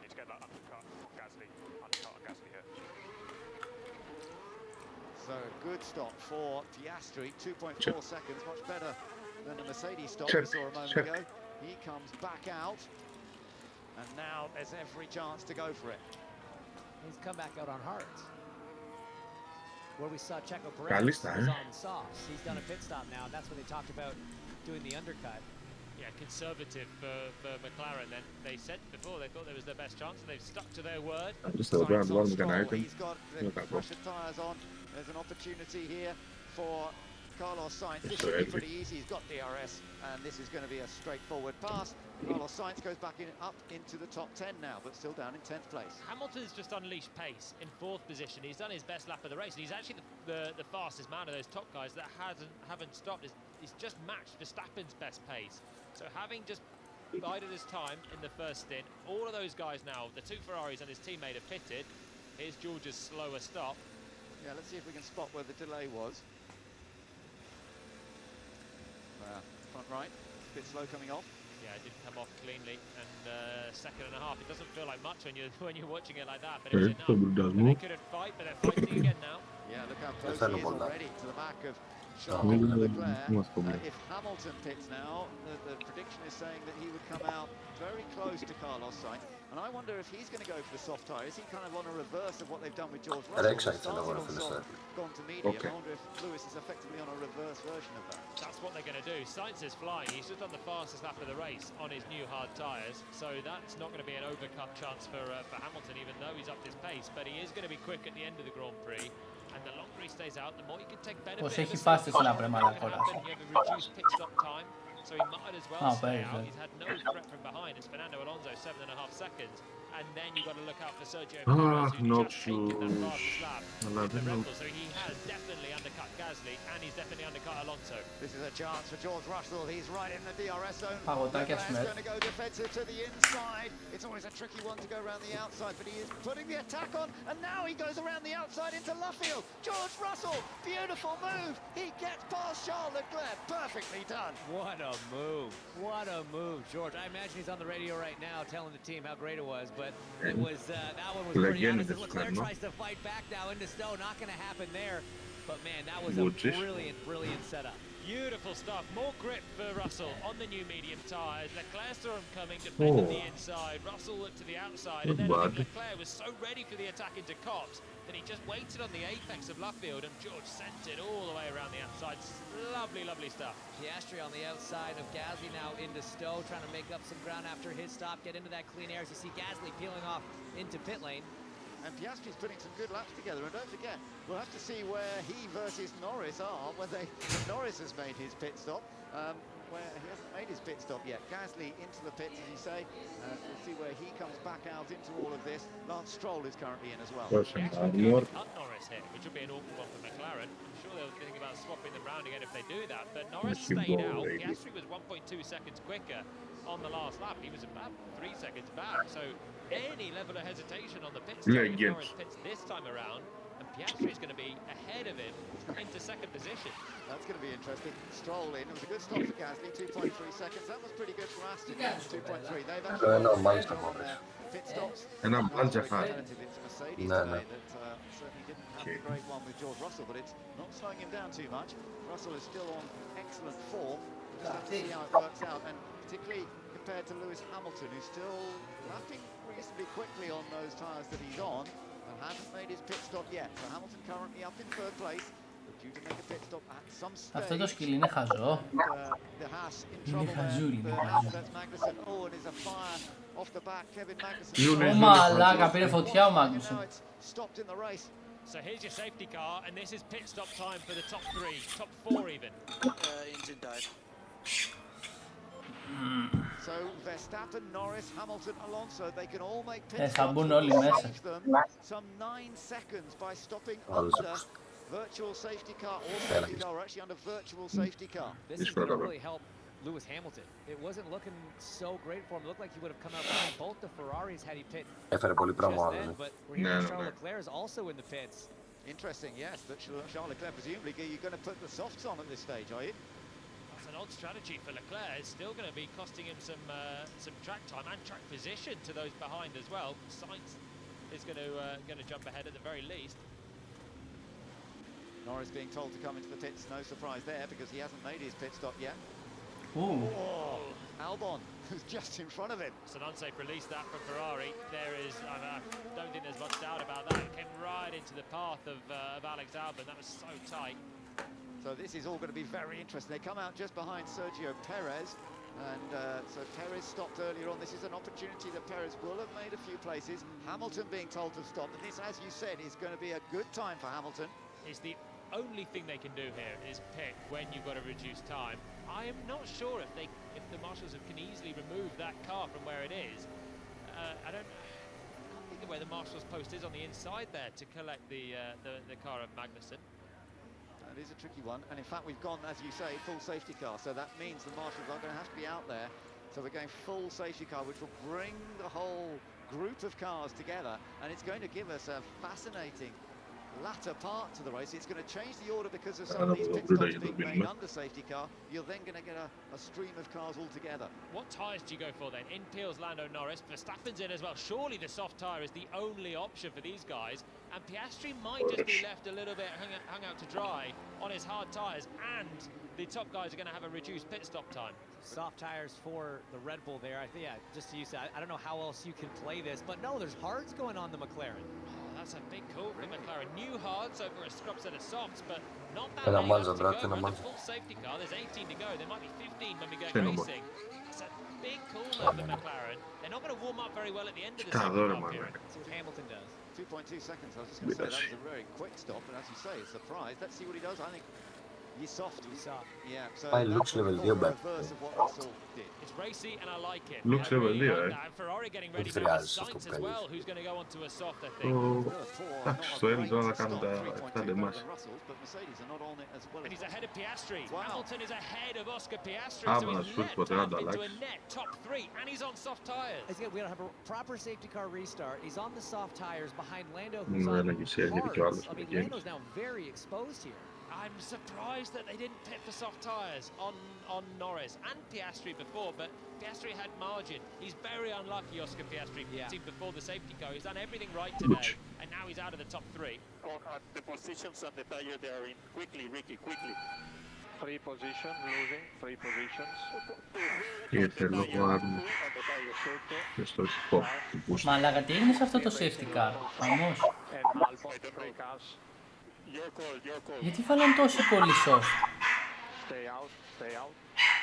to get that undercut on Gasly here. So good stop for Piastri, 2.4 seconds, much better than the Mercedes stop we saw a moment ago. He comes back out, and now there's every chance to go for it. He's come back out on hards. Where we saw Checo Perez was on the softs. He's done a pit stop now, and that's when they talked about doing the undercut. Yeah, conservative for McLaren. Then they said before they thought there was their best chance, and they've stuck to their word. He's got the pressure tyres on. There's an opportunity here for Carlos Sainz. This should be pretty easy. He's got DRS, and this is going to be a straightforward pass. Carlos Sainz goes back up into the top 10 now, but still down in 10th place. Hamilton's just unleashed pace in fourth position. He's done his best lap of the race, and he's actually the fastest man of those top guys that haven't stopped. He's just matched Verstappen's best pace. So having just bided his time in the first stint, all of those guys now, the two Ferraris and his teammate have pitted. Here's George's slower stop. Yeah, let's see if we can spot where the delay was. Front right, a bit slow coming off. Yeah, it didn't come off cleanly, and second and a half. It doesn't feel like much when you're watching it like that, but it was enough. But they couldn't fight, but they're fighting again now. Yeah, look how close he is already to the back of Charles Leclerc. If Hamilton pits now, the prediction is saying that he would come out very close to Carlos Sainz. And I wonder if he's going to go for the soft tyre. Is he kind of on a reverse of what they've done with George Russell? Gone to medium. I wonder if Lewis is effectively on a reverse version of that. That's what they're going to do. Sainz is flying. He's just done the fastest lap of the race on his new hard tyres. So that's not going to be an overcut chance for Hamilton, even though he's upped his pace. But he is going to be quick at the end of the Grand Prix. And the longer he stays out, the more he can take benefit. Pues έχει φάσει στην απρεμάδα κόλλα. You have a reduced pit stop time, so he might as well stay out. He's had no threat from behind. It's Fernando Alonso, 7.5 seconds. And then you've got to look out for Sergio Perez, who's just taken that fastest lap in the Red Bull. So he has definitely undercut Gasly, and he's definitely undercut Alonso. This is a chance for George Russell. He's right in the DRS zone. Leclerc's going to go defensive to the inside. It's always a tricky one to go around the outside, but he is putting the attack on, and now he goes around the outside into Luffield. George Russell, beautiful move. He gets past Charles Leclerc. Perfectly done. What a move. What a move, George. I imagine he's on the radio right now telling the team how great it was, but it was that one was pretty honest. Leclerc tries to fight back now into Stowe. Not going to happen there. But man, that was a brilliant setup. Beautiful stuff. More grip for Russell on the new medium tyres. Leclerc saw him coming, defended the inside. Russell looked to the outside, and then Leclerc was so ready for the attack into Cox that he just waited on the apex of Luffield, and George sent it all the way around the outside. Lovely, lovely stuff. Piastri on the outside of Gasly now into Stowe, trying to make up some ground after his stop, get into that clean air as you see Gasly peeling off into pit lane. And Piastri's putting some good laps together, and don't forget, we'll have to see where he versus Norris are, Norris has made his pit stop, where he hasn't made his pit stop yet. Gasly into the pits, as you say. We'll see where he comes back out into all of this. Lance Stroll is currently in as well. Norris here, which will be an awkward one for McLaren. I'm sure they'll think about swapping them round again if they do that, but Norris stayed out. Piastri was 1.2 seconds quicker on the last lap. He was about 3 seconds back, so any level of hesitation on the pit stop if Norris pits this time around, and Piastri is going to be ahead of him into second position. That's going to be interesting. Stroll in. It was a good stop for Gasly, 2.3 seconds. That was pretty good for Aston. 2.3. They've actually pit stops. And I'm Mercedes today that certainly didn't have a great one with George Russell, but it's not slowing him down too much. Russell is still on excellent form. We'll just have to see how it works out, and particularly compared to Lewis Hamilton, who's still lapping reasonably quickly on those tyres that he's on and hasn't made his pit stop yet. So Hamilton currently up in third place. Αυτό το σκυλί είναι χαζό. Είναι χαζούλι, είναι χαζούλι. Ω μαλάκα, πήρε φωτιά ο Μάγνουσεν. So here's your safety car, and this is pit stop time for the top 3, top 4 even. Engine died. So Verstappen, Norris, Hamilton, Alonso, they can all make pit θα stops. μπουν όλοι μέσα. Some 9 seconds by stopping under virtual safety car or safety car, or actually under virtual safety car. This is going to really help Lewis Hamilton. It wasn't looking so great for him. It looked like he would have come out behind both the Ferraris had he pit Έφερε πολύ πράγμα. but we're hearing Charles Leclerc is also in the pits. Interesting, yes, that Charles Leclerc, presumably you're going to put the softs on at this stage, are you? That's an odd strategy for Leclerc. It's still going to be costing him some track time and track position to those behind as well. Sainz is going to jump ahead at the very least. Norris being told to come into the pits, no surprise there because he hasn't made his pit stop yet. Ooh. Oh, Albon, who's just in front of him. It's an unsafe release that for Ferrari. There is, I don't think there's much doubt about that. It came right into the path of Alex Albon. That was so tight. So this is all going to be very interesting. They come out just behind Sergio Perez. And so Perez stopped earlier on. This is an opportunity that Perez will have made a few places. Hamilton being told to stop. And this, as you said, is going to be a good time for Hamilton. It's the only thing they can do here is pit when you've got to reduce time. I am not sure if the marshals can easily remove that car from where it is. I can't think of where the marshal's post is on the inside there to collect the car of Magnussen. That is a tricky one, and in fact we've gone, as you say, full safety car, so that means the marshals are going to have to be out there. So we're going full safety car, which will bring the whole group of cars together, and it's going to give us a fascinating latter part to the race. It's going to change the order because of some of these pit stops being made under safety car. You're then going to get a stream of cars all together. What tyres do you go for then? In peels Lando Norris, Verstappen's in as well. Surely the soft tyre is the only option for these guys, and Piastri might just be left a little bit hung out to dry on his hard tyres, and the top guys are going to have a reduced pit stop time. Soft tires for the Red Bull there. Yeah, just to use that. I don't know how else you can play this, but no, there's hards going on the McLaren. That's a big call for McLaren. New hards over a scrub set of softs, but not that many laps to go. We're on the full safety car. There's 18 to go. There might be 15 when we go racing. It's a big call there for McLaren. They're not going to warm up very well at the end of the safety car period. That's what Hamilton does. 2.2 seconds. I was just going to say that was a very quick stop, but as you say, a surprise. Let's see what he does. I think he's soft. Yeah. So looks level 2 back. It's racy and I like it. Looks level 2, Ferrari getting ready for Sainz as well, who's going to go onto a soft, I think. Στο L τώρα να κάνουν τα 7 ντεμάς. And he's ahead of Piastri. Hamilton is ahead of Oscar Piastri. Άμα να σου πεις ποτέ να το αλλάξεις. Top 3 and he's on soft tires. We don't have a proper safety car restart. He's on the soft tires behind Lando, who's on hards. I mean, Lando's now very exposed here. I'm surprised that they didn't pit for soft tyres on Norris and Piastri before, but Piastri had margin. He's very unlucky, Oscar Piastri, pitting before the safety car. He's done everything right today, and now he's out of the top 3. The positions and the tire they are in. Quickly, Ricky, quickly. 3 positions, losing 3 positions. Ήρθε λόγω άρμου και στο ησυχό. Μαλάκα, τι έγινε σε αυτό το safety car, χαμός. Γιατί βάλαν τόσο πολύ soft.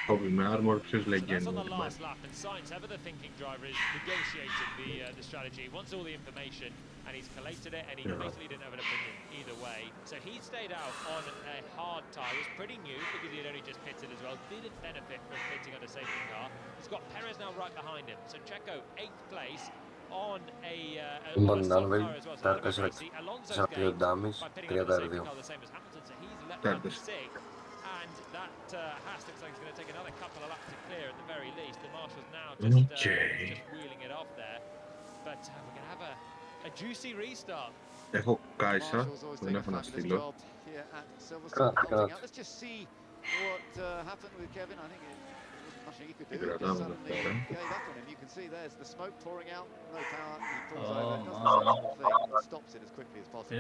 Κόβει με armor, ποιος λέει That's on the last lap, and Sainz, ever the thinking driver, is negotiating the strategy. He wants all the information, and he's collated it, and he basically didn't have an opinion either way. So he stayed out on a hard tyre. It was pretty new because he had only just pitted as well. Didn't benefit from pitting on a safety car. He's got Perez now right behind him. So Checo, 8th place. On a soft tyre as well. So Alonso's gained by pitting on the safety car, the same as Hamilton. So he's left number 6. And that Haas looks like it's going to take another couple of laps to clear at the very least. The Marshall's now just wheeling it off there. But we're going to have a juicy restart. Έχω Κάισα, δεν έχω να στείλω. Let's just see what happened with Kevin. I think nothing he could do. He just suddenly gave up on him. You can see there's the smoke pouring out, no power. He pulls over, doesn't stop the thing, and stops it as quickly as possible.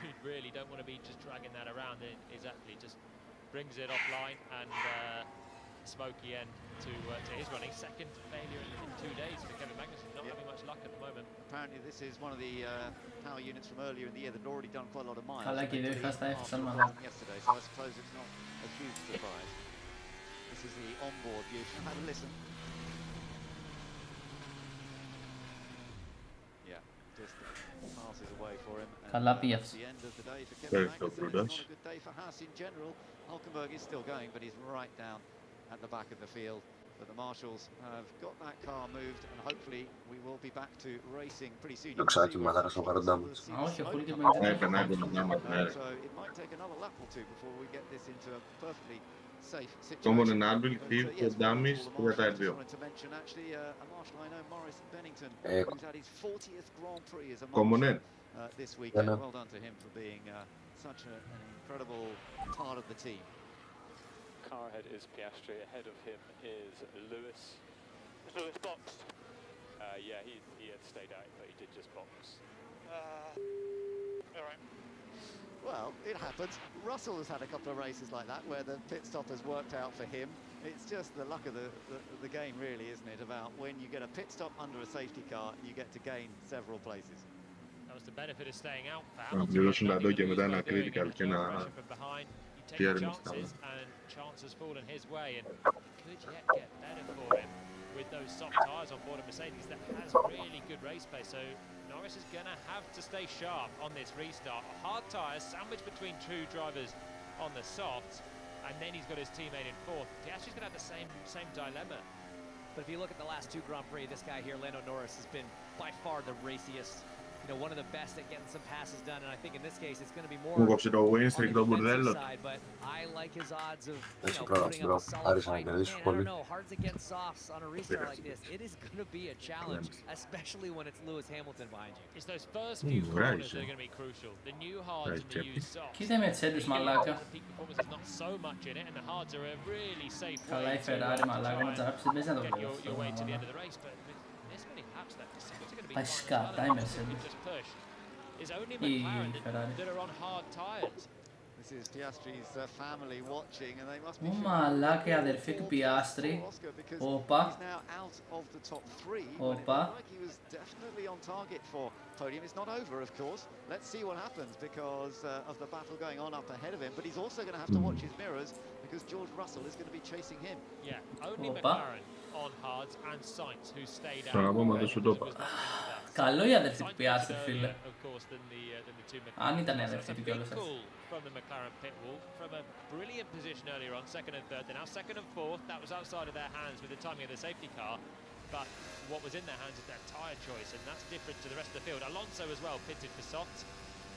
You really don't want to be just dragging that around. Exactly, just brings it offline and smoky end to his running. Second failure in 2 days for Kevin Magnussen. Not having much luck at the moment. apparently this is one of the power units from earlier in the year that had already done quite a lot of miles. Καλά και οι δύο είχα στα έφτασαν μαλάκα. Yesterday, so I suppose it's not a huge surprise. This is the onboard view. Have a listen. Yeah, just passes away for him. Καλά πήγε αυτό. The end of the day for Kevin Magnussen. It's not a good day for Haas in general. Hulkenberg is still going, but he's right down at the back of the field. But the marshals have got that car moved, and hopefully we will be back to racing pretty soon. Αξάκι μαθάρα στο καρντάμους. Όχι, αφού και με So it might take another lap or two before we get this into a perfectly safe situation. Common and Arbil, Steve, the dummies, the I wanted to mention actually a marshal I know, Maurice Bennington, who's had his 40th Grand Prix as a marshal this weekend. Well done to him for being such an incredible part of the team. Car ahead is Piastri, ahead of him is Lewis. Is Lewis boxed? Yeah, he had stayed out, but he did just box. All right. Well, it happens. Russell has had a couple of races like that where the pit stop has worked out for him. It's just the luck of the game, really, isn't it? About when you get a pit stop under a safety car, you get to gain several places. That was the benefit of staying out for Taking chances, and chances fallen his way, and could yet get better for him with those soft tyres on board a Mercedes that has really good race pace. So Norris is going to have to stay sharp on this restart. Hard tyres sandwiched between two drivers on the softs, and then he's got his teammate in fourth. Piastri's going to have the same dilemma. But if you look at the last two Grand Prix, this guy here, Lando Norris, has been by far the raciest. You know, one of the best at getting some passes done, and I think in this case it's going to be more on the defensive side, but I like his odds of, you know, putting up a solid fight. Man, I don't know, hards against softs on a restart like this, it is going to be a challenge, especially when it's Lewis Hamilton behind you. It's those first few corners that are going to be crucial. The new hards and the used softs. Κοίτα με Mercedes, μαλάκα. Peak performance is not so much in it, and the hards are a really safe way Καλά η Ferrari, μαλάκα, να τσαράπει μέσα να το get your way to the end of the race, but this many laps left, it's going to be πάει σκατά η Mercedes. It's only McLaren that are on hard tyres. This is Piastri's family watching, and they must be. Μαλάκα, η αδερφή του Πιάστρη. Όπα. Όπα. He was definitely on target for podium. It's not over, of course. Let's see what happens because of the battle going on up ahead of him. But he's also going to have to watch his mirrors because George Russell is going to be chasing him. Yeah, only McLaren on hards and Sainz who stayed out. Καλό η αδερφή του Πιάστρη, φίλε. Αν ήταν η αδερφή του κιόλας. From the McLaren pit wall, from a brilliant position earlier on, second and third. They're now second and fourth. That was outside of their hands with the timing of the safety car. But what was in their hands is their tyre choice, and that's different to the rest of the field. Alonso as well pitted for softs.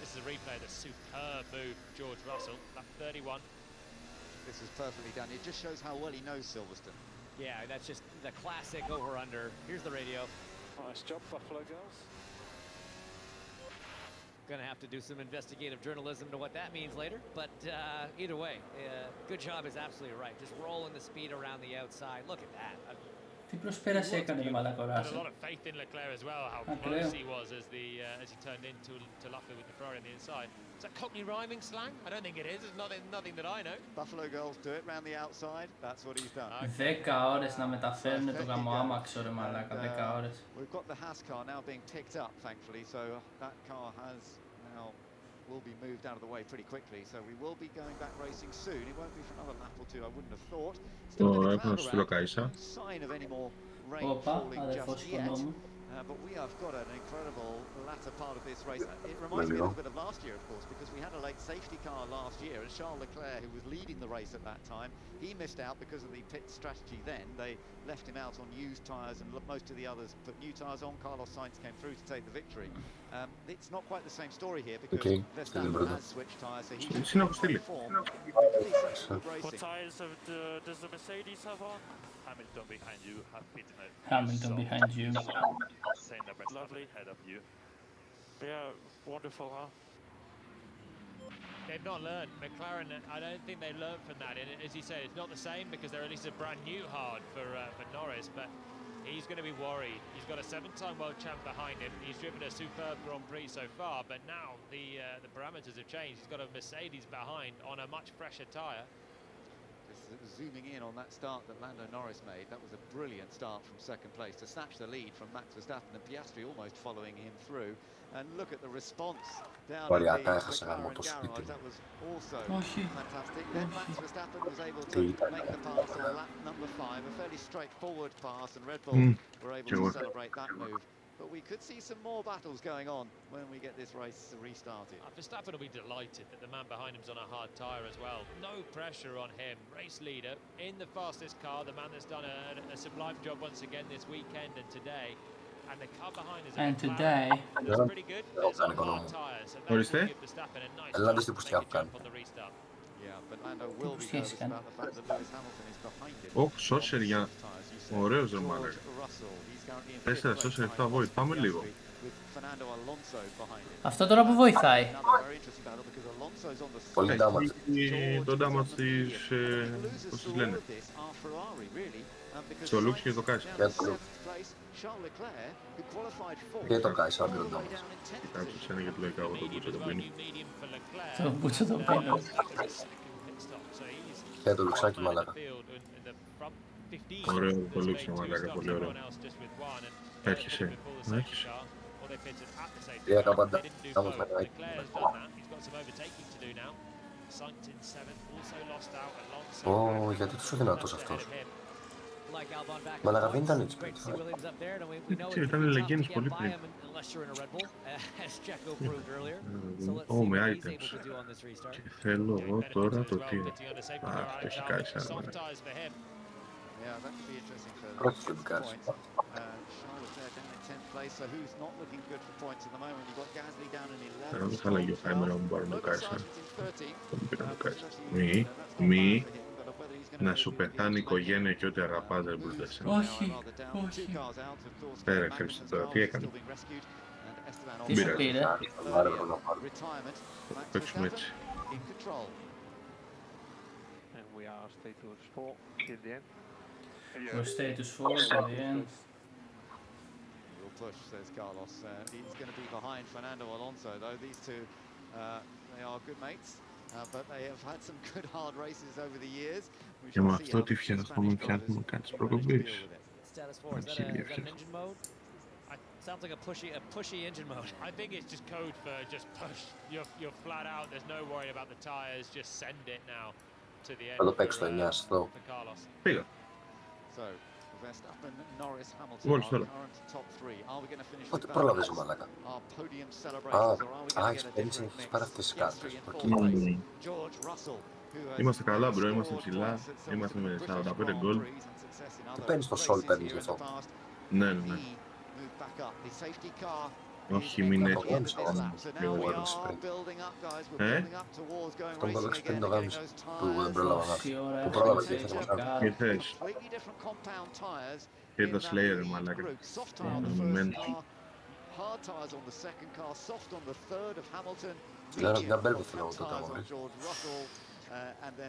This is a replay of the superb move from George Russell, lap 31. This is perfectly done. It just shows how well he knows Silverstone. Yeah, that's just the classic over-under. Here's the radio. Nice job, Buffalo girls. Going to have to do some investigative journalism to what that means later, but either way, good job is absolutely right. Just rolling the speed around the outside. Look at that. Τι προσπέραση έκανε το μαλακό Ράσελ. A lot of faith in Leclerc as well, how close he was as he turned into Luffer with the Ferrari on the inside. Is that Cockney rhyming slang? I don't think it is. It's nothing that I know. Buffalo girls do it round the outside. That's what he's done. 10 ώρες να μεταφέρουν το γαμοάμαξο ρε μαλάκα, 10 ώρες. We've got the Haas car now being picked up, thankfully, so that car has now will be moved out of the way pretty quickly, so we will be going back racing soon. It won't be for another lap or two, I wouldn't have thought. Still a bit of cloud around, no sign of any more rain falling just yet. But we have got an incredible latter part of this race. It reminds me a little bit of last year, of course, because we had a late safety car last year, and Charles Leclerc, who was leading the race at that time, he missed out because of the pit strategy then. They left him out on used tyres, and most of the others put new tyres on. Carlos Sainz came through to take the victory. It's not quite the same story here, because Verstappen has switched tyres, so he should perform. What tyres does the Mercedes have on? Hamilton behind you, Hamilton behind you. Lovely. Ahead of you. Yeah, wonderful, huh? They've not learned. McLaren, I don't think they've learned from that. And as you say, it's not the same because they're releasing a brand new hard for Norris, but he's going to be worried. He's got a 7-time world champ behind him. He's driven a superb Grand Prix so far, but now the parameters have changed. He's got a Mercedes behind on a much fresher tyre. This zooming in on that start that Lando Norris made, that was a brilliant start from second place to snatch the lead from Max Verstappen, and Piastri almost following him through. And look at the response down in the McLaren garage. That was also fantastic. Then Max Verstappen was able to make the pass on lap number 5, a fairly straightforward pass, and Red Bull were able to celebrate that move. But we could see some more battles going on when we get this race restarted. Verstappen will be delighted that the man behind him's on a hard tyre as well. No pressure on him. Race leader in the fastest car, the man that's done a sublime job once again this weekend and today. And the car behind is pretty good, but it's on hard tyres, so that will give Verstappen a nice chance to make a jump on the restart. Yeah, but Lando will be nervous about the fact that Lewis Hamilton is behind him. Σόσερ για... Ωραίος ρε μάλακα. 4 σόσερ 7 void, πάμε λίγο. Αυτό τώρα που βοηθάει. Πολύ damage. Το damage της... πώς τις λένε. Στο Lux και το Kaiser. Και το Kaiser, το damage. Κοιτάξτε, σένα γιατί λογικά εγώ το Μπούτσο το πίνω. Το Μπούτσο το πίνω. Και το Λουξάκι μαλάκα. Ωραίο το Λουξάκι μαλάκα, πολύ ωραίο. Έρχεσαι, έρχεσαι. Τι έκανα πάντα, θα μας μετράει. Ω, γιατί τόσο δυνατός αυτός. Μαλάκα δεν ήταν έτσι πριν. Ήταν λεγένεις πολύ πριν. Ω, με items. Και θέλω εγώ τώρα το τι. Αχ, το έχει κάνει σαν μάνα. Πρώτος και μπικάρεις. Τώρα δεν θα λέγει ο Χάιμερα μου πάρουν το Kaiser. Το μου πήραν το Kaiser. Μη. Να σου πεθάνει η οικογένεια και ό,τι αγαπάς δεν μπορείς. Όχι, όχι. Πέρα Χρήστο τώρα, τι έκανε. Τι σου πήρε. Παίξουμε έτσι. We're status 4 at the end. Push, says Carlos. He's going to be behind Fernando Alonso, though. These two, they are good mates, but they have had some good hard races over the years. Και με αυτό τι φτιάχνουμε κάτι τις προκοπής. Sounds like a pushy engine mode. I think it's just code for just push. You're flat out. There's no worry about the tires. Just send it now to the end. Θα το παίξω το 9 στο. Πήγα. So, Verstappen, Norris, Hamilton, our current top 3. Are we going to finish Πότε πρόλαβες ο μαλάκα. our podium celebrations, or are we going to get a different έχεις πάρει αυτές τις κάρτες. George Russell, who Είμαστε καλά μπρο, είμαστε ψηλά. Είμαστε με 45 γκολ. Τι παίρνεις το Sol, παίρνεις γι' αυτό. Ναι, ναι. Όχι, μην έτσι. Λίγο γόρνηση πριν. Αυτό μου το παίξω πριν το γάμισε. Που δεν πρόλαβα να έρθει. Που πρόλαβα και ήρθες να μας κάνει. Ήρθες. Και τα Slayer, μαλάκα. Λέω μια Belveth θέλω εγώ τότε αγόρι.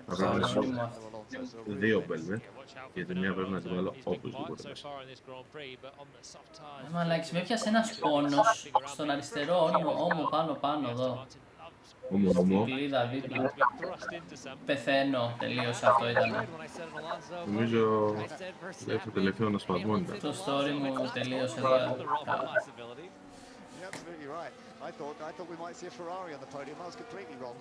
Θα κάνω δύο Belveth, γιατί μια πρέπει να την βάλω οπωσδήποτε μέσα. Μαλάκης, με έπιασε ένας πόνος στον αριστερό ώμο πάνω εδώ. Ώμο. Κλείδα δίπλα. Πεθαίνω, τελείωσε αυτό ήταν. Νομίζω το τελευταίο ένα σπασμό ήταν. Το story μου τελείωσε εδώ. Absolutely right. I thought we might see a Ferrari on the podium. I was completely wrong.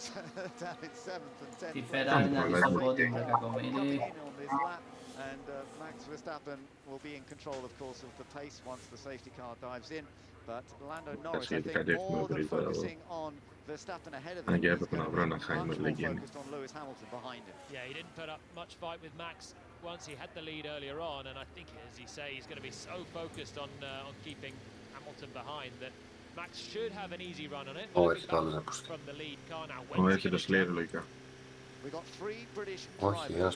Down in 7th and 10th. Τη Ferrari να δεις στο πόντιο, τα κακομοίρη. And Max Verstappen will be in control, of course, of the pace once the safety car dives in. But Lando Norris, I think, more than focusing on Verstappen ahead of him, he's going to be much more focused on Lewis Hamilton behind him. Yeah, he didn't put up much fight with Max once he had the lead earlier on, and I think, as you say, he's going to be so focused on keeping Hamilton behind that Max should have an easy run on it. From the lead car now. Έχει το Slayer λογικά. We've got 3 British drivers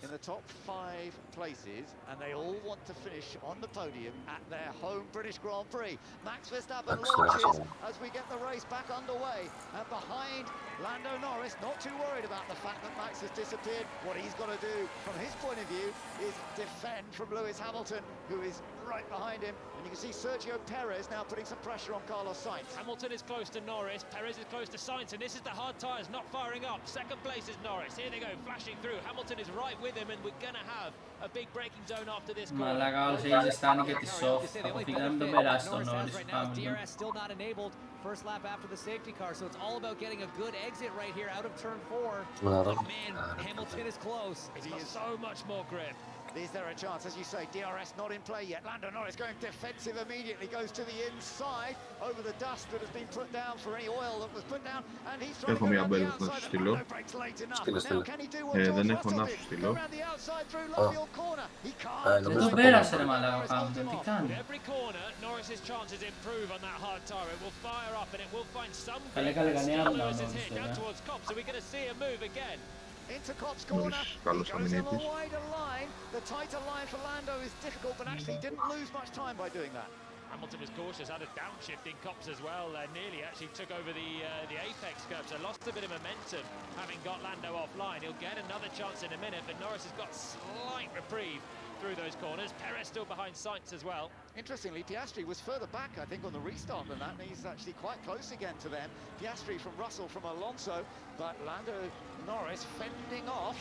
in the top 5 places, and they all want to finish on the podium at their home British Grand Prix. Max Verstappen launches as we get the race back underway, and behind Lando Norris, not too worried about the fact that Max has disappeared. What he's got to do, from his point of view, is defend from Lewis Hamilton, who is right behind him. And you can see Sergio Perez now putting some pressure on Carlos Sainz. Hamilton is close to Norris, Perez is close to Sainz, and this is the hard tyres not firing up. Second place is Norris. Here they go, flashing through. Hamilton is right with him, and we're going to have a big braking zone after this corner. Μαλάκα όλος έχει ζεστάνει και τη soft. Αποφύγει να μην τον περάσει τον Norris. DRS still not enabled. First lap after the safety car, so it's all about getting a good exit right here out of turn 4. But man, Hamilton is close. He's got so much more grip. Is there a chance, as you say, DRS not in play yet? Lando Norris going defensive immediately, goes to the inside, over the dust that has been put down for any oil that was put down, and he's trying to go around the outside, and Lando breaks late enough. Now can he do what George Russell did? Go around the outside through left field corner. He can't. Δεν τον πέρασε ρε μαλάκα ο Hamilton, τι κάνει. With every corner, Norris's chances improve on that hard tire. It will fire up and it will find some Καλέ κανεί άλλο να Lewis is hit down towards Cops, so we're going to see a move again. Into Cops corner, he goes on a wider line. The tighter line for Lando is difficult, but actually didn't lose much time by doing that. Hamilton was cautious, had a downshift in Cops as well. Nearly actually took over the apex curve, so lost a bit of momentum having got Lando offline. He'll get another chance in a minute, but Norris has got slight reprieve through those corners. Perez still behind Sainz as well. Interestingly, Piastri was further back, I think, on the restart than that, and he's actually quite close again to them. Piastri from Russell, from Alonso, but Lando Norris fending off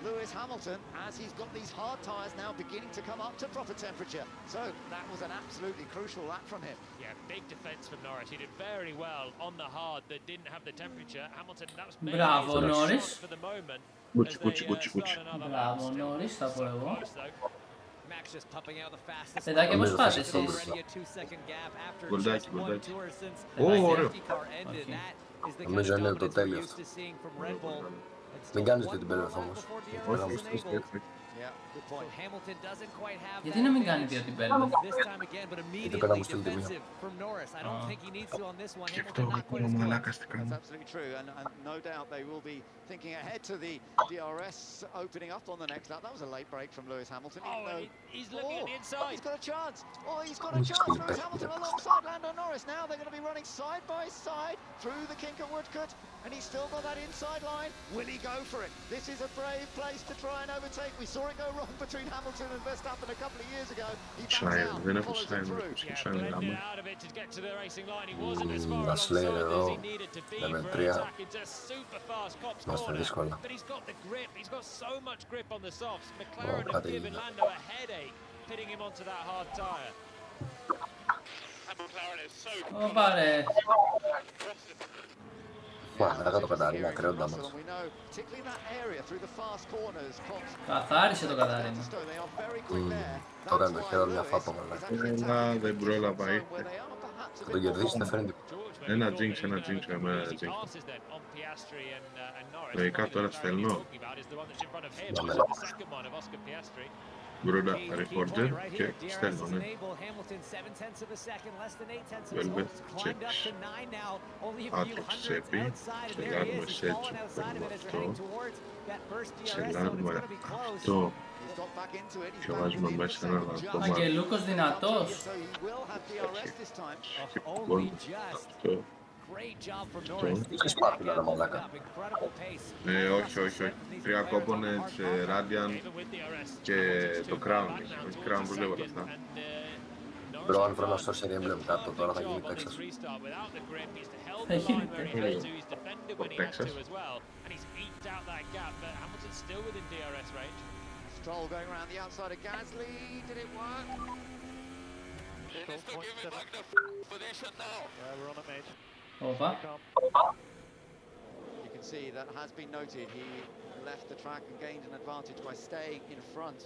Lewis Hamilton as he's got these hard tyres now beginning to come up to proper temperature. So that was an absolutely crucial lap from him. Yeah, big defence from Norris. He did very well on the hard that didn't have the temperature. Hamilton, that was Bravo Norris. For the moment. Bravo Norris, θα πω εγώ. Max just pumping out the fastest. Παιδάκια, πώς πάτε εσείς? Γκολντάκι, γκολντάκι. Ωραίο. Νομίζω είναι το τέλειο αυτό. Δεν κάνεις και την πέλευε όμως. Γιατί να μην κάνει δύο την πέλευε? Γιατί πέρα μου στείλει τη μία. Σκεφτόμαι ακόμα μαλάκας τι κάνω. Thinking ahead to the DRS opening up on the next lap. That was a late break from Lewis Hamilton. He's looking at the inside. He's got a chance. Oh, he's got a chance. Lewis Hamilton alongside Lando Norris. Now they're going to be running side by side through the Kinkerwood cut, and he's still got that inside line. Will he go for it? This is a brave place to try and overtake. We saw it go wrong between Hamilton and Verstappen a couple of years ago. He backs out and follows him through. Yeah, out of it to get to the racing line. He wasn't as far alongside as he needed to be for an attack. It's a super fast Cops corner, but he's got the grip. He's got so much grip on the softs. McLaren have given Lando a headache, pitting him onto that hard tyre. McLaren is so Μαλάκα το κατάρινα, κρέοντα μας. Καθάρισε το κατάρινα. Το έκανε το χέρι μια φάπα μαλάκα. Έλα, δεν πρόλαβα, ήρθε. Θα τον κερδίσει, δεν φέρνει τίποτα. Ένα jinx, εμένα jinx. Λογικά τώρα στέλνω. Μπρόντα, recorder και στέλνω, ναι. Velvet checks. Άτρος τσέπη. Σελάρουμε σε έτσι που παίρνουμε αυτό. Σελάρουμε αυτό. Και βάζουμε μέσα ένα λατόμα. Αγγελούκος δυνατός. Αυτό. Είχες πάρει ένα μαλάκα. Όχι. 3 components, Radiant και το Crown. Όχι Crown που λέγω αυτά. Μπρο, αν βρω ένα στο Serie Emblem κάτω, τώρα θα γίνει Texas. Θα γίνει Το Texas. Stroll going around the outside of Gasly. Did it work? We're on it, mate. Opa. You can see that has been noted. He left the track and gained an advantage by staying in front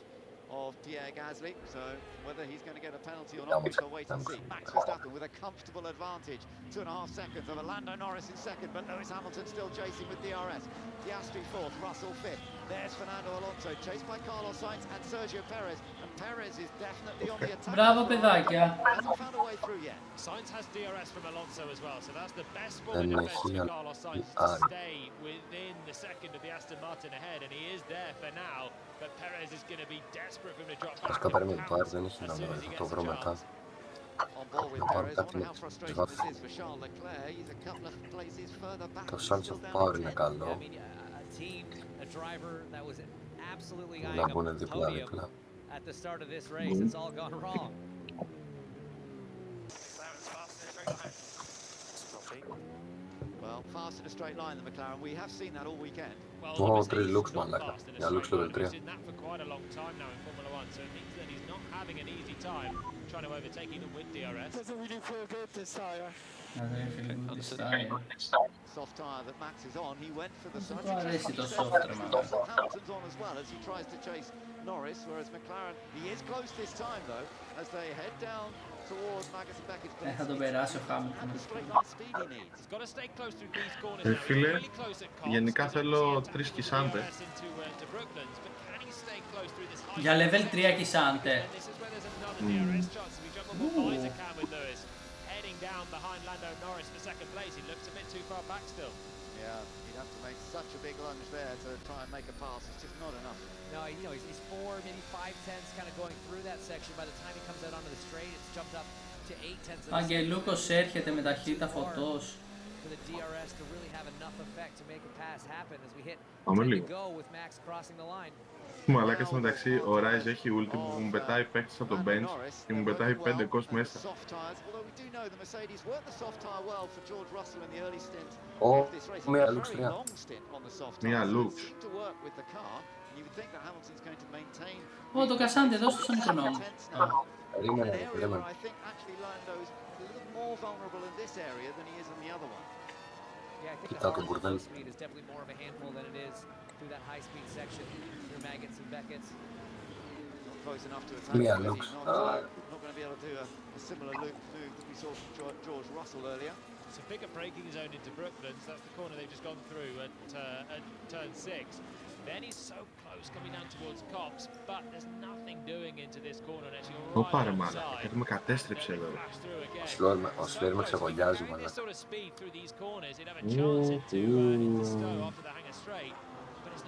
of Pierre Gasly. So whether he's going to get a penalty or not, we shall wait and see. Max Verstappen with a comfortable advantage. 2.5 seconds over Lando Norris in second, but Lewis Hamilton still chasing with DRS. Piastri fourth, Russell fifth. There's Fernando Alonso, chased by Carlos Sainz and Sergio Perez. And Perez is definitely on the attack. Bravo, παιδάκια. Hasn't found a way through yet. Sainz has DRS from Alonso as well, so that's the best form of defense for Carlos Sainz to stay within the second of the Aston Martin ahead, and he is there for now. But Perez is going to be desperate for him to drop back. Ας καπέρουμε το άρ, δεν έχει να δω, θα το βρω μετά. Να πάρω κάτι με τις βάφες. Το Sunset Power είναι καλό. Να μπουν δίπλα-δίπλα. At the start of this race, it's all gone wrong. Well, Well, fast in a straight line, the McLaren. We have seen that all weekend. Ω, 3 looks μαλάκα. Για looks level 3. He's in that for quite a long time now in Formula 1, so it means that he's not having an easy time trying to overtake even with DRS. Doesn't really feel good this tire. Doesn't feel good this tire. Soft tire that Max is on. He went for the side. Αρέσει το soft, ρε μάνα. Hamilton's on as well as he tries to chase Norris, whereas McLaren, he is close this time though, as they head down towards Magus and Beckett's. Θα τον περάσει ο Hamilton. Φίλε, γενικά θέλω 3 κισάντες. Για level 3 κισάντε. Down behind Lando Norris for second place. He looks a bit too far back still. Yeah, he'd have to make such a big lunge there to try and make a pass. It's just not enough. No, you know, he's 4, maybe 5 tenths kind of going through that section. By the time he comes out onto the straight, it's jumped up to 8 tenths. Αγγελούκος έρχεται με ταχύτητα φωτός. For the DRS to really have enough effect to make a pass happen as we hit to go with Max crossing the line. Μαλάκα, στο μεταξύ ο Rise έχει ulti που μου πετάει παίκτης από το bench και μου πετάει 5 κος μέσα. Μία Lux 3. Μία Lux. Ω, το Κασάντε, δώσ' του στον μικρονό μου. Περίμενε, περίμενε. Κοιτάω τον μπουρδέλ. Through that high-speed section through Maggots and Beckett's. Not close enough to attack. Yeah, looks. Not going to be able to do a similar move that we saw from George Russell earlier. It's a bigger braking zone into Brooklands. That's the corner they've just gone through at turn 6. Then he's so close coming down towards Cops, but there's nothing doing into this corner. And actually Ω πάρε μάνα, γιατί με κατέστρεψε εδώ. Ο Σλόρ με ξεγολιάζει μάνα.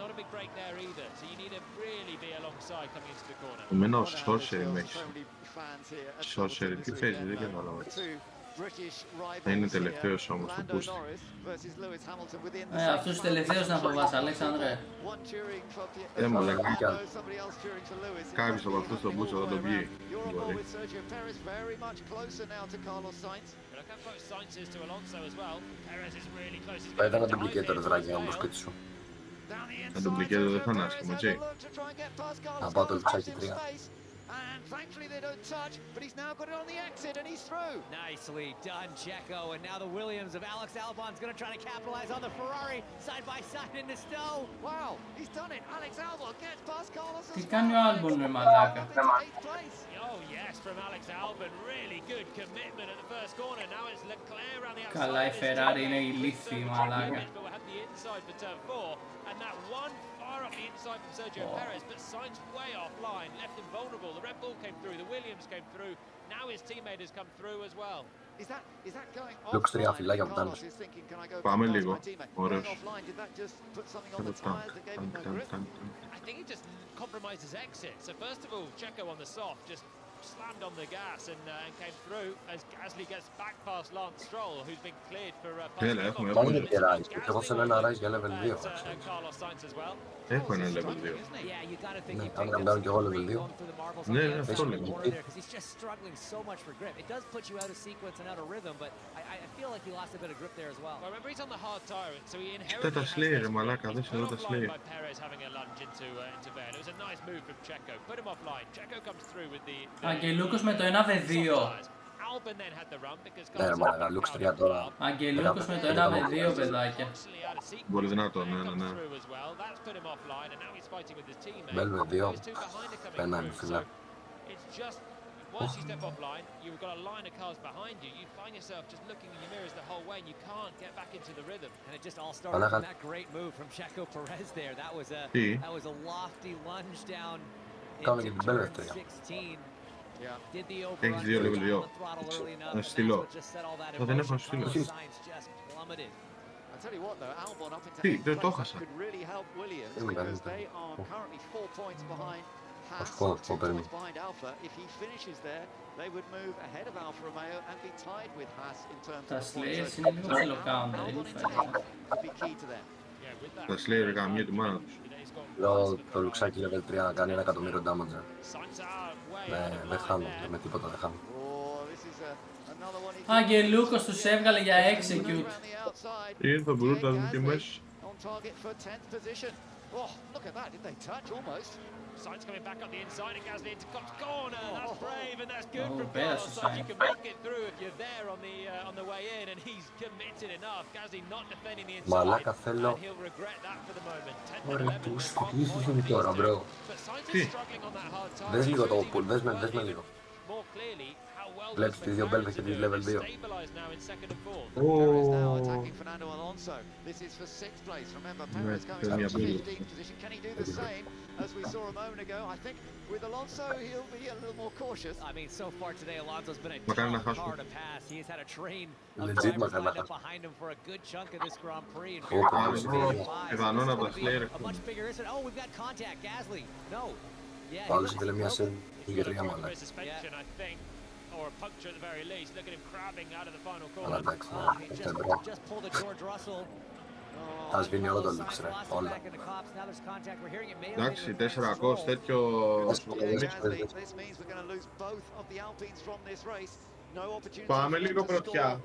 Not a big break there either, so you need to really be alongside coming into the corner. Εμένα ο Sorcery με έχει. Sorcery, τι παίζει, δεν καταλαβαίνω. Θα είναι τελευταίος όμως το πούστη. Αυτούς τους τελευταίους να φοβάσαι, Αλέξανδρε. Δεν μου λέγανε κι άλλο. Κάποιος από αυτούς τον πούστη θα τον πιει. Μπορεί. Θα ήταν το μπλικέτο ρε δράκια όμως σπίτι σου. Να τον πληκέτω δεν θα είναι άσχημα, έτσι. Να πάω το λουξάκι 3. And thankfully they don't touch, but he's now got it on the exit and he's through. Nicely done, Checo, and now the Williams of Alex Albon's going to try to capitalize on the Ferrari side by side into Stowe. Wow, he's done it. Alex Albon gets past Carlos. Τι κάνει ο Albon με μαλάκα. Oh yes, from Alex Albon, really good commitment at the first corner. Now it's Leclerc around the outside. Καλά, η Ferrari είναι ηλίθιη μαλάκα. But we'll have the inside for turn 4, and that one far up the inside from Sergio Perez, but Sainz way offline, left him vulnerable. The Red Bull came through, the Williams came through. Now his teammate has come through as well. Is that going off? Looks 3 φιλάκια από τάνος. Πάμε λίγο, ωραίος. I think he just compromised his exit. So first of all, Checo on the soft just slammed on the gas and came through as Gasly gets back past Lance Stroll, who's been cleared for Πάνε και Rise, εγώ θέλω ένα Rise για level 2. Έχω ένα level 2. Ναι, αν να κάνω κι εγώ level 2. Ναι, αυτό λέμε. Κοίτα τα Slayer, ρε μαλάκα, δες εδώ τα Slayer. Αγγελούκος με το 1v2. Ναι ρε μαλάκα, Lux 3 τώρα. Αγγελούκος με το 1v2, παιδάκια. Πολύ δυνατό, ναι. Μπέλουμε 2. Πέναμε φιλά. Once you step offline, you've got a line of cars behind you. You find yourself just looking in your mirrors the whole way, and you can't get back into the rhythm. And it just all started from that great move from Checo Perez there. That was a lofty lunge down into 16. Did the Έχεις 2 level 2. Να στείλω. Δεν έχω να στείλω. Τι, δεν το έχασα. Ας πω, περίμενε. Τα Slayers είναι λίγο ψιλοκάουντερ, είναι φαίνεται. Τα Slayer καμία του μάνα τους. Λέω το λουξάκι level 3 να κάνει 1 εκατομμύριο damage. Δεν χάνω, με τίποτα δεν χάνω. Αγγελούκος τους έβγαλε για execute. Ήρθε ο Μπρούτας μου και μέσα. Sainz coming back up the inside and Gasly into Cops corner. That's brave and that's good from πέρασε ο Carlos. You can make it through if you're there on the way in, and he's committed enough. Gasly not defending the inside. Μαλάκα θέλω. And he'll regret that for the moment. Ωραία, τι γίνει τώρα, μπρο. Δες λίγο το pool, δες με λίγο. Βλέπεις τη δύο μπέλβες και τη level 2. Ναι, μια μπέλβες. As we saw a moment ago, I think with Alonso he'll be a little more cautious. I mean, so far today, Alonso's been a tough car to pass. He's had a train of Legit drivers lined up behind him for a good chunk of this Grand Prix. And a much bigger incident. Oh, we've got contact, Gasly. No. Yeah. Πάλι ήθελε μια συγγερία μάλλον. Or a puncture at the very least. Look at him crabbing out of the final Αλλά corner. εντάξει, Just pulled a George Russell. θα σβήνει όλο το λούξ, ρε, όλα. Εντάξει, 400 τέτοιο... Πάμε λίγο πρωτιά.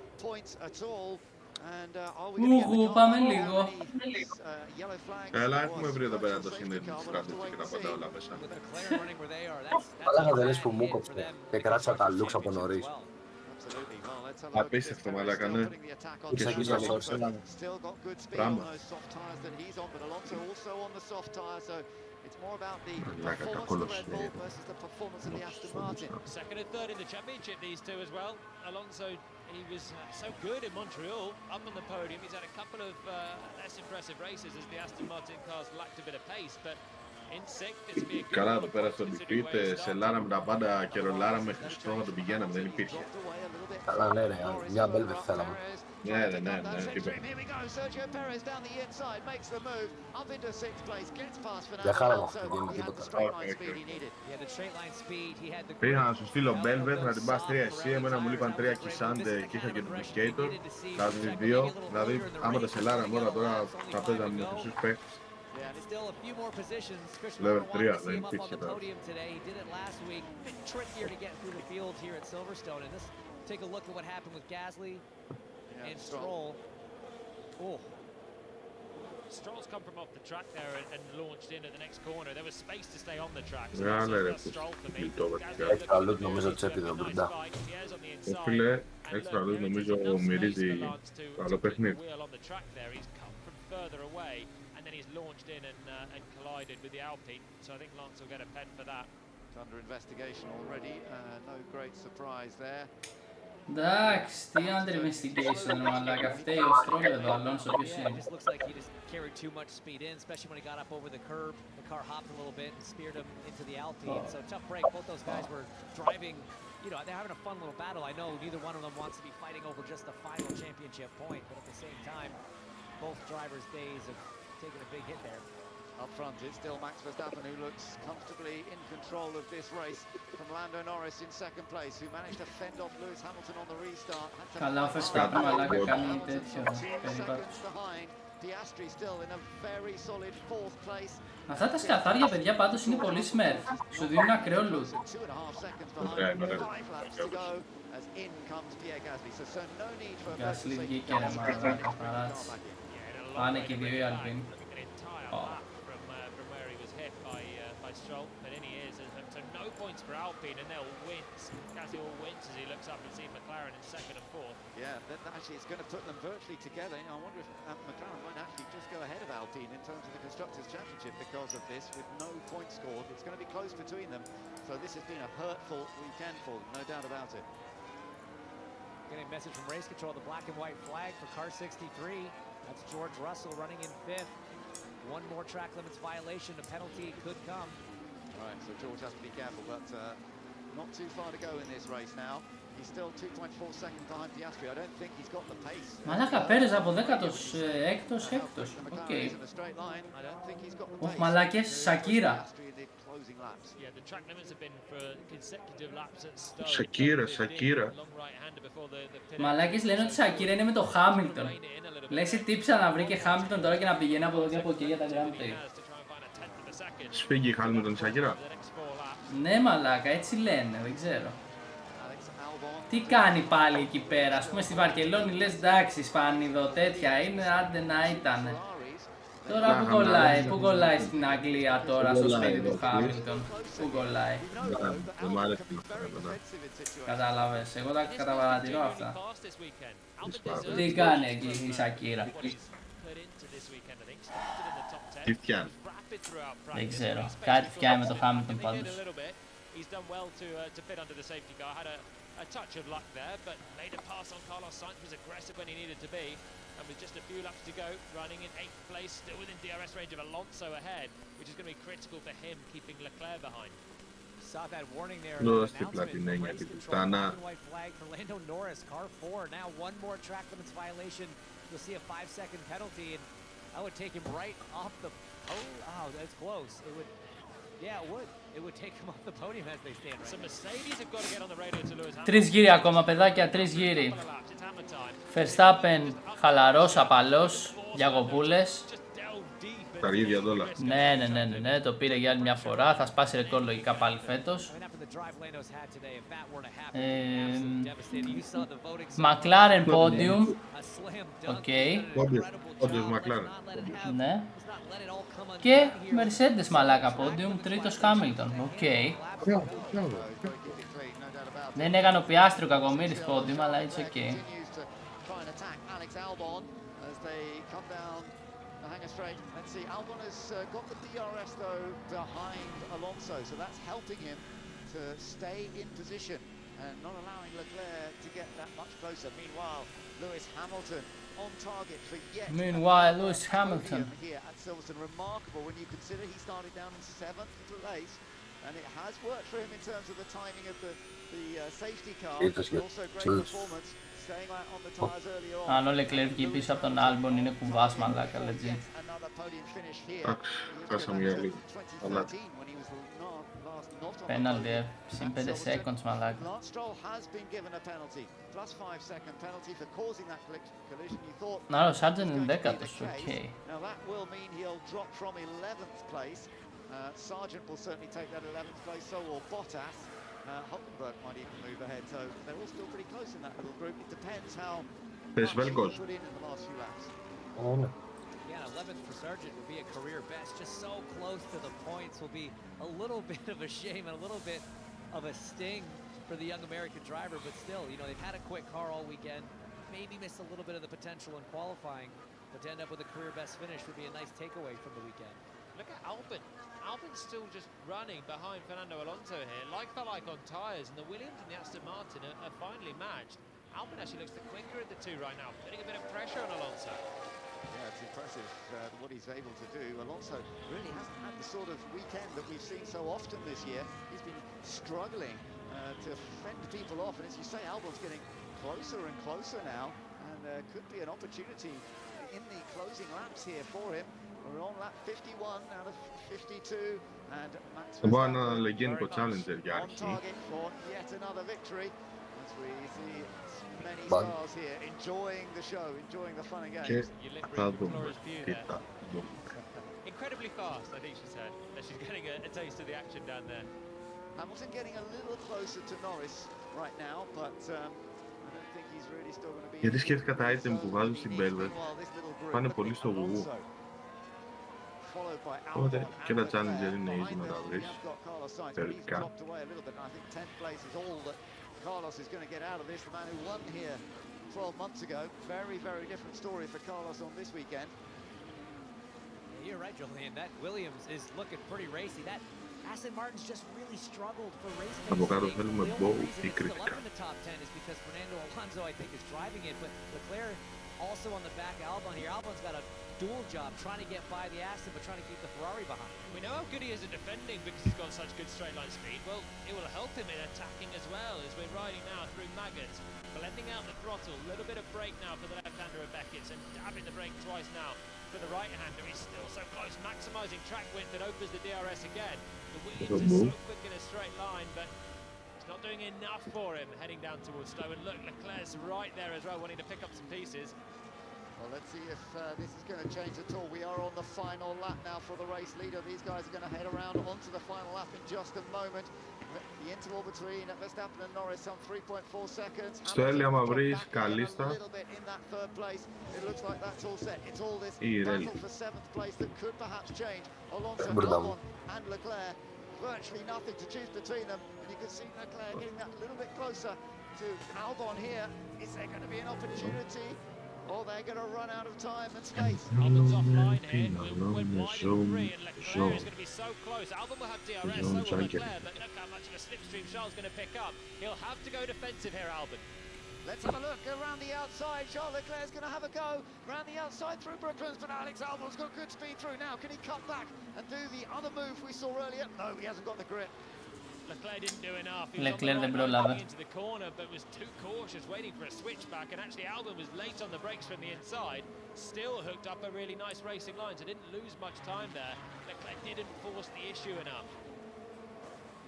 Πάμε λίγο. Καλά, έχουμε βρει εδώ πέρα το σύνδεσμο της στρατηγικής και τα πάντα όλα μέσα. Αλλά δεν λες που μου κόψε και κράτησα τα λούξ από νωρίς. Απίστευτο, μαλάκα, ναι. Και εκεί στα σόρσα. Πράγμα. Μαλάκα, κακόλος. Second and third in the championship, these two as well. Alonso, he was so good in Montreal, up on the podium. He's had a couple of less impressive races as the Aston Martin cars lacked a bit of pace, but in sixth, it's been a good Καλά εδώ πέρα στον defeat, σελάραμε τα πάντα και ρολάραμε χρηστό να τον πηγαίναμε, δεν υπήρχε. Καλά, ναι, ρε, μια μπέλβε θέλαμε. Ναι, τίποτα. Δεν χάραμε αυτό, δεν είναι τίποτα. Πήγα να σου στείλω Belvet, να την πας 3 εσύ, εμένα μου λείπαν 3 Κισάντε και είχα και τον Skater, δηλαδή 2, δηλαδή άμα τα σελάραμε όλα τώρα θα παίζαμε με χρυσούς παίκτες. Level 3, δεν υπήρχε τώρα. Take a look at what happened with Gasly and Stroll. Oh. Stroll's come from off the track there and launched in at the next corner. There was space to stay on the track. Έξτρα loot νομίζω τσέπη εδώ μπροστά. Φίλε, έξτρα loot νομίζω μυρίζει καλό παιχνίδι. And then he's launched in and collided with the Alpine. So I think Lance will get a pen for that. It's under investigation already. No great surprise there. Εντάξει, τι under investigation, μαλάκα, φταίει ο Stroll εδώ, Alonso ποιος είναι. It just looks like he just carried too much speed in, especially when he got up over the curb. The car hopped a little bit and speared him into the Alpine. So tough break. Both those guys were driving, you know, they're having a fun little battle. I know neither one of them wants to be fighting over just the final championship point, but at the same time, both drivers' days have taken a big hit there. Up front, it's still Max Verstappen who looks comfortably in control of this race from Lando Norris in second place, who managed to fend off Lewis Hamilton on the restart. Καλά, ο Verstappen, μαλάκα, κάνει τέτοιο περίπατος. Piastri still in a very solid fourth place. Αυτά τα σκαθάρια, παιδιά, πάντως είναι πολύ smurf. Σου δίνουν ακραίο loot. Gasly βγήκε, ρε μαλάκα, παράτηση. Πάνε και δύο οι Alpine. Stroll, but in he is, so no points for Alpine, and they'll wins. Gasly will wins as he looks up and sees McLaren in second and fourth. Yeah, that actually it's going to put them virtually together. You know, I wonder if McLaren might actually just go ahead of Alpine in terms of the Constructors' Championship because of this, with no points scored. It's going to be close between them, so this has been a hurtful weekend for them, no doubt about it. Getting a message from race control, the black and white flag for car 63. That's George Russell running in fifth. One more track limits violation, a penalty could come. Right, so George has to be careful, but not too far to go in this race now. He's still 2.4 seconds behind Piastri. I don't think he's got the pace. Μαλάκα, πέρασε από 16ος, έκτος. Οκ. Οχ, μαλάκες, Σακύρα. Σακύρα. Μαλάκες λένε ότι Σακύρα είναι με το Χάμιλτον. Λέξη τύψα να βρει και Χάμιλτον τώρα και να πηγαίνει από εδώ και από εκεί για τα Grand Prix. Σφίγγει η Χάμιλτον τη Σακύρα. Ναι, μαλάκα, έτσι λένε, δεν ξέρω. Τι κάνει πάλι εκεί πέρα, ας πούμε στη Βαρκελόνη λες εντάξει σπάνιδο τέτοια είναι, άντε να ήτανε. Τώρα πού κολλάει στην Αγγλία τώρα στο σπίτι του Χάμιλτον, πού κολλάει. Δεν μ' άρεσε να φαίνεται. Κατάλαβες, εγώ τα καταπαρατηρώ αυτά. Τι κάνει εκεί η Σακύρα. Τι φτιάχνει. Δεν ξέρω, κάτι φτιάχνει με το Χάμιλτον πάντως. He's done well to fit under the safety car. Had a touch of luck there, but made a pass on Carlos Sainz. Was aggressive when he needed to be, and with just a few laps to go, running in 8th place, still within DRS range of Alonso ahead, which is going to be critical for him, keeping Leclerc behind. Saw that warning there. White flag for Lando Norris, car 4. Now one more track limits violation. You'll see a 5-second penalty, and I would take him right off the. Oh, that's close. It would. Yeah, it would. It would take him off the podium as they stand right. So Mercedes have got to get on the radio to Lewis Hamilton. 3 γύρι ακόμα παιδάκια, 3 γύρι. Verstappen χαλαρός, απαλός, Γιαγοπούλες. Τα ίδια δόλα. Ναι, το πήρε για άλλη μια φορά, θα σπάσει ρεκόρ λογικά πάλι φέτος. McLaren podium. Οκ. Όντως McLaren. Ναι. Και Mercedes μαλάκα podium, τρίτος Hamilton. Οκ. Δεν έκανε ο Πιάστρο κακομοίρης podium, αλλά it's ok. Straight. Let's see, Albon has got the DRS though behind Alonso, so that's helping him to stay in position and not allowing Leclerc to get that much closer. Meanwhile, Lewis Hamilton on target for yet Lewis Hamilton here at Silverstone. Remarkable when you consider he started down in 7th place, and it has worked for him in terms of the timing of the safety car, but also great performance. Αν ο Leclerc βγει πίσω από τον Albon είναι κουβάς μαλάκα, legit. Χάσαμε για λίγο. Πέναλτι, συν 5 seconds μαλάκα. Να, ο Sargent είναι 10ος, οκ. Sargent will certainly take that 11th place, so will Bottas. Hulkenberg might even move ahead, so they're all still pretty close in that little group. It depends how much he put in the last few laps. Yeah, 11th for Sargent would be a career best. Just so close to the points will be a little bit of a shame and a little bit of a sting for the young American driver, but still, you know, they've had a quick car all weekend, maybe missed a little bit of the potential in qualifying, but to end up with a career best finish would be a nice takeaway from the weekend. Look at Albon. Albon's still just running behind Fernando Alonso here, like for like on tyres, and the Williams and the Aston Martin are finally matched. Albon actually looks the quicker of the two right now, putting a bit of pressure on Alonso. Yeah, it's impressive what he's able to do. Alonso really hasn't had the sort of weekend that we've seen so often this year. He's been struggling to fend people off, and as you say, Albon's getting closer and closer now, and there could be an opportunity in the closing laps here for him. We're on lap 51 out of 52, and Max Verstappen on target for yet another victory. As we see many stars here enjoying the show, enjoying the fun and games. Incredibly fast, I think she said, that she's getting a taste of the action down there. Hamilton getting a little closer to Norris right now, but I don't think he's really still going to be. Γιατί σκέφτηκα τα item που βάζουν στην Velvet πάνε πολύ στο γουγού. Οπότε και τα Challenger είναι easy να τα βρεις θεωρητικά. Carlos is going to get out of this, the man who won here 12 months ago. Very, very different story for Carlos on this weekend. Yeah, you're right, Julian. That Williams is looking pretty racy. That Aston Martin's just really struggled for race pace. Από κάτω θέλουμε bow ή Still κριτικά. up in the top 10 is because Fernando Alonso, I think, is driving it, but Leclerc also on the back of Albon here. Albon's got a dual job, trying to get by the Aston, but trying to keep the Ferrari behind. We know how good he is at defending because he's got such good straight line speed. Well, it will help him in attacking as well as we're riding now through Maggots, blending out the throttle, a little bit of brake now for the left-hander of Beckett's, and dabbing the brake twice now for the right-hander. He's still so close, maximising track width that opens the DRS again. The Williams is so quick in a straight line, but it's not doing enough for him heading down towards Stowe. And look, Leclerc's right there as well, wanting to pick up some pieces. Well, let's see if this is going to change at all. We are on the final lap now for the race leader. These guys are going to head around onto the final lap in just a moment. The interval between Verstappen and Norris on 3.4 seconds. Στο Έλλη, άμα βρεις καλίστα. A little bit in that third place. It looks like that's all set. It's all this battle for seventh place that could perhaps change. Alonso, Albon and Leclerc, virtually nothing to choose between them. And you can see Leclerc getting that a little bit closer to Albon here. Is there going to be an opportunity? Or they're going to run out of time and space. Albon's offline here, went wide in Prix, and Leclerc is going to be so close. Albon will have DRS, so will Leclerc, but look how much of a slipstream Charles is going to pick up. He'll have to go defensive here, Albon. Let's have a look around the outside. Charles Leclerc's going to have a go around the outside through Brooklands, but Alex Albon's got good speed through now. Can he cut back and do the other move we saw earlier? No, he hasn't got the grip. Leclerc didn't do enough. He Leclerc δεν πρόλαβε into the corner, but was too cautious, waiting for a switchback. And actually, Albon was late on the brakes from the inside. Still hooked up a really nice racing line, so didn't lose much time there. Leclerc didn't force the issue enough.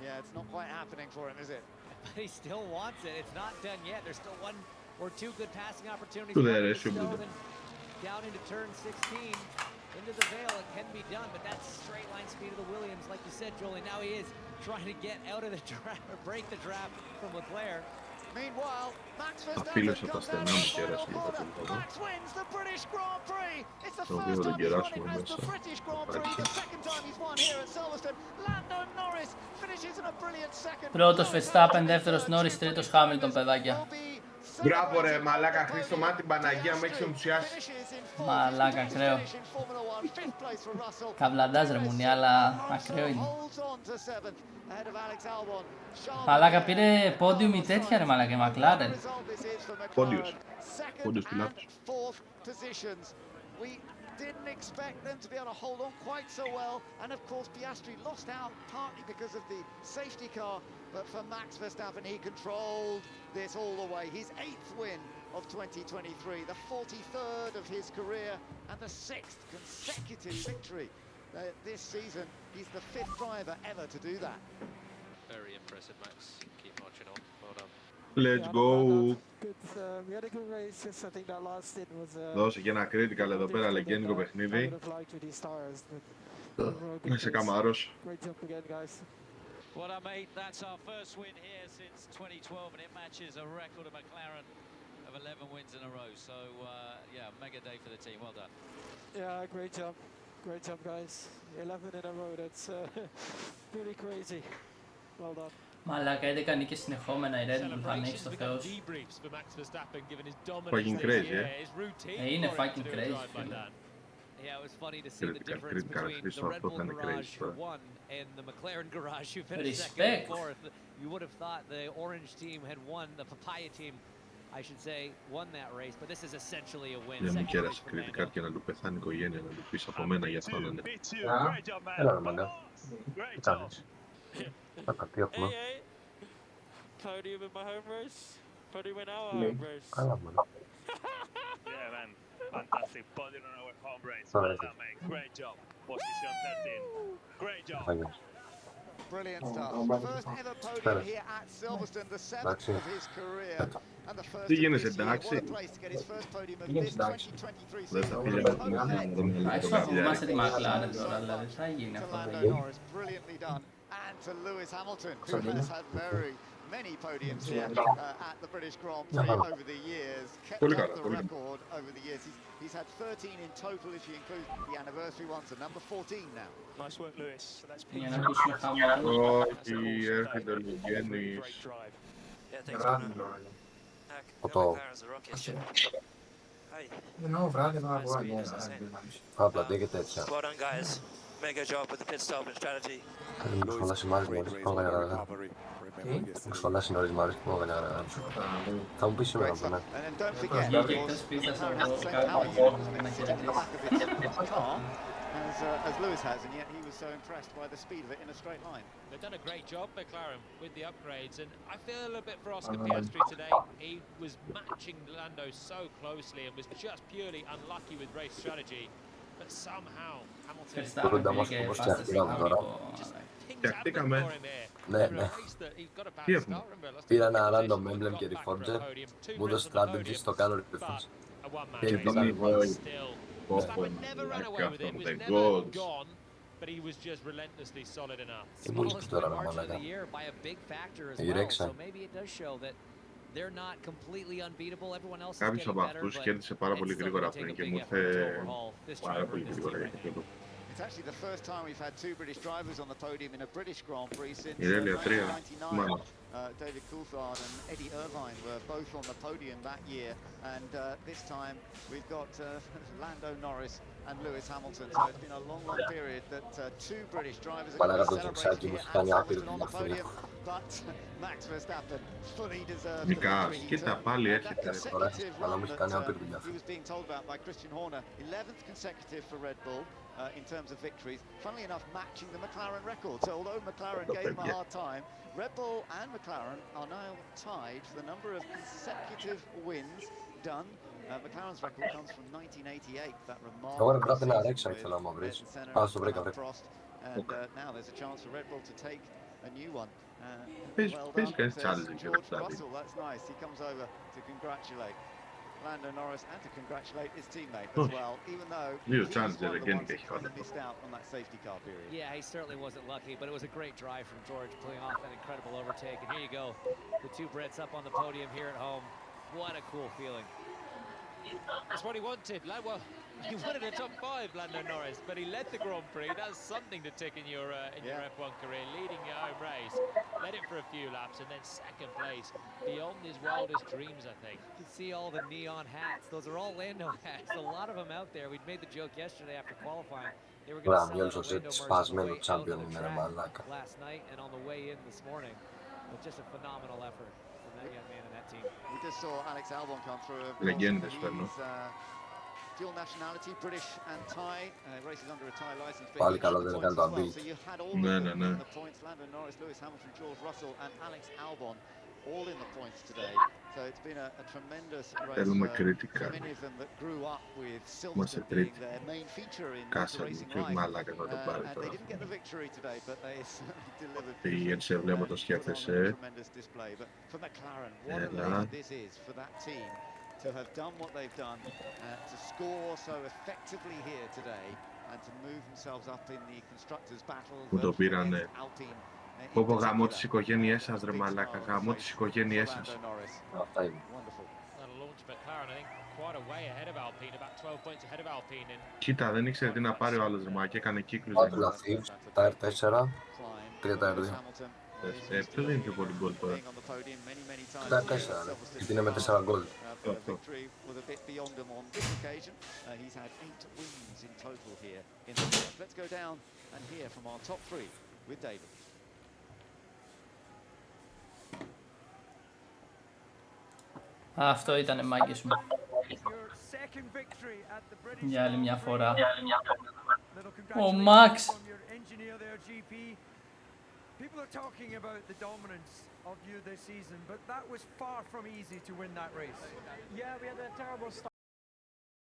Yeah, it's not quite happening for him, is it? But he still wants it. It's not done yet. There's still one or two good passing opportunities. Down into turn 16, into the Vale. It can be done, but that's straight line speed of the Williams, like you said, Jolie. Now he is trying to get out of the draft, or break the draft from Leclerc. Meanwhile, Max Verstappen comes out of the final corner. Max wins the British Grand Prix. It's the first time he's won it as the British Grand Prix. The second time he's won here at Silverstone. Lando Norris finishes in a brilliant second. Πρώτος Verstappen, δεύτερος Norris, τρίτος Hamilton, παιδάκια. Μπράβο ρε μαλάκα, Χρήστο, μα την Παναγία με έχεις ενθουσιάσει. Μαλάκα, ακραίο. Καβλαντάς ρε μουνί, αλλά ακραίο είναι. Μαλάκα, πήρε πόντιουμ η τέτοια ρε μαλάκα, η McLaren. Πόντιος πιλάτος. We didn't expect them to be able to hold on quite so well, and of course Piastri lost out partly because of the safety car, but for Max Verstappen he controlled this all the way. His 8th win of 2023, the 43rd of his career, and the 6th consecutive victory this season. He's the 5th driver ever to do that. Very impressive, Max. Keep marching on. Well done. Let's go. We had a good race. I think that last stint was. Δώσε και ένα critical εδώ πέρα, λεγγένικο παιχνίδι. Είσαι καμάρος. Great job again, guys. Well done, mate. That's our first win here since 2012, and it matches a record of McLaren of 11 wins in a row. So, yeah, mega day for the team. Well done. Yeah, great job. Great job, guys. 11 in a row. That's pretty crazy. Well done. Μαλάκα, 11 νίκες συνεχόμενα η Red Bull θα ανέχει στο Θεός. Fucking crazy, Είναι fucking crazy, φίλε. Yeah, it was funny to see the difference between the Red Bull garage who won and the McLaren garage who finished second and fourth. You would have thought the orange team had won, the papaya team, I should say, won that race, but this is essentially a win. Για να κέρασε κριτικά και να του πεθάνει η οικογένεια, να του πεις από μένα για αυτό να είναι. Έλα ρε μαγκα. Τι κάνεις. Τι έχουμε. Podium in my home race. Podium in our home race. Καλά μάνα. Yeah, man. Fantastic podium on our home race. Well done, mate. Great job. Position 13. Great job. Brilliant stuff. First ever podium here at Silverstone, the 7th of his career. And the first of this year. What a place to get his first podium of this 2023 season. Άξιο θυμάσαι τη McLaren τώρα, δηλαδή θα γίνει αυτό το γεγονός. Brilliantly done. And to Lewis Hamilton, who has had very many podiums here at the British Grand Prix over the years, kept up the record over the years. He's had 13 in total if you include the anniversary ones, and number 14 now. Nice work, Lewis. So that's Για να ακούσουμε Hamilton. Όχι, έρχεται ο Λιγέννης. Το εννοώ βράδυ να βγω απλά και τέτοια. Well done, guys. Mega job with the pit stop and strategy. Μου σχολάσει μάρις μόλις που έκανε αργά. Μου σχολάσει νωρίς μάρις που έκανε αργά. Θα μου πεις σήμερα από μένα. As Lewis has, and yet he was so impressed by the speed of it in a straight line. They've done a great job, McLaren, with the upgrades, and I feel a little bit for Oscar Piastri today. He was matching Lando so closely and was just purely unlucky with race strategy. But somehow Hamilton Φτιαχτήκαμε. Ναι, ναι. Πήρα ένα random emblem και reforger. Μου έδωσε strategy, το κάνω refresh. a one-man Και race, τον εγώ still. πω αυτό μου δεν goals. But he was just relentlessly solid enough. Smallest win margin of the year by a big factor as well. So maybe it does show that they're not completely unbeatable. Everyone else is Κάποιος getting από better, αυτούς but κέρδισε πάρα πολύ it's still γρήγορα going to take πριν a και big μου effort ήρθε to overhaul this πάρα driver πολύ and this γρήγορα team για right now. It's actually the first time we've had two British drivers on the podium in a British Grand Prix since Η Ρέλια 3, 1999. David Coulthard and Eddie Irvine were both on the podium that year, and this time we've got Lando Norris and Lewis Hamilton. So it's been a long, long period that two British drivers are going to be celebrated here at Silverstone on the podium. But Max Verstappen fully deserves the victory. Κοίτα, πάλι That έρχεται. consecutive run that he was being told about by Christian Horner, 11th consecutive for Red Bull. In terms of victories, funnily enough, matching the McLaren record. So although McLaren gave him a hard time, Red Bull and McLaren are now tied for the number of consecutive wins done. McLaren's record comes from 1988, that remarkable season with Senna and Prost. And now there's a chance for Red Bull to take a new one. Well done, says George Russell. That's nice. He comes over to congratulate Lando Norris and to congratulate his teammate as well, even though he's one of the ones who missed out on that safety car period. Yeah, he certainly wasn't lucky, but it was a great drive from George, pulling off that incredible overtake. And here you go, the two Brits up on the podium here at home. What a cool feeling. That's what he wanted. Well, he wanted a top 5, Lando Norris, but he led the Grand Prix. That's something to tick in your F1 career, leading your home race. Led it for a few laps, and then second place, beyond his wildest dreams, I think. You can see all the neon hats. Those are all Lando hats. A lot of them out there. We'd made the joke yesterday after qualifying. They were going to sell out a Lando Mercy on the way out of the track last night and on the way in this morning. But just a phenomenal effort from that young man and that team. We just saw Alex Albon come through. Legendas, He's dual nationality, British and Thai. Races under a Thai license. Πάλι καλό δεν έκανε το upbeat. So you had all the points. Lando Norris, Lewis Hamilton, George Russell and Alex Albon all in the points today. So it's been a tremendous race for many of them that grew up with Silverstone being their main feature in motor racing life. And they didn't get the victory today, but they certainly delivered. Tremendous display. But for McLaren, what a day this is for that team to have done what they've done, to score so effectively here today, and to move themselves up in the constructors' battle against Alpine. Πω πω γαμώ τις οικογένειές σας ρε μαλάκα, γαμώ τις οικογένειές σας. Αυτά είναι. Κοίτα, δεν ήξερε τι να πάρει ο άλλος ρε μαλάκα, έκανε κύκλους. Άκουλα Thieves, τα R4, 3 τα R2. Ποιος δίνει πιο πολύ γκολ τώρα? Τα 4, γιατί είναι με 4 γκολ. Αυτό ήτανε μάγκες μου. Για άλλη μια φορά. Ο Μαξ. People are talking about the dominance of you this season, but that was far from easy to win that race. Yeah, we had a terrible start.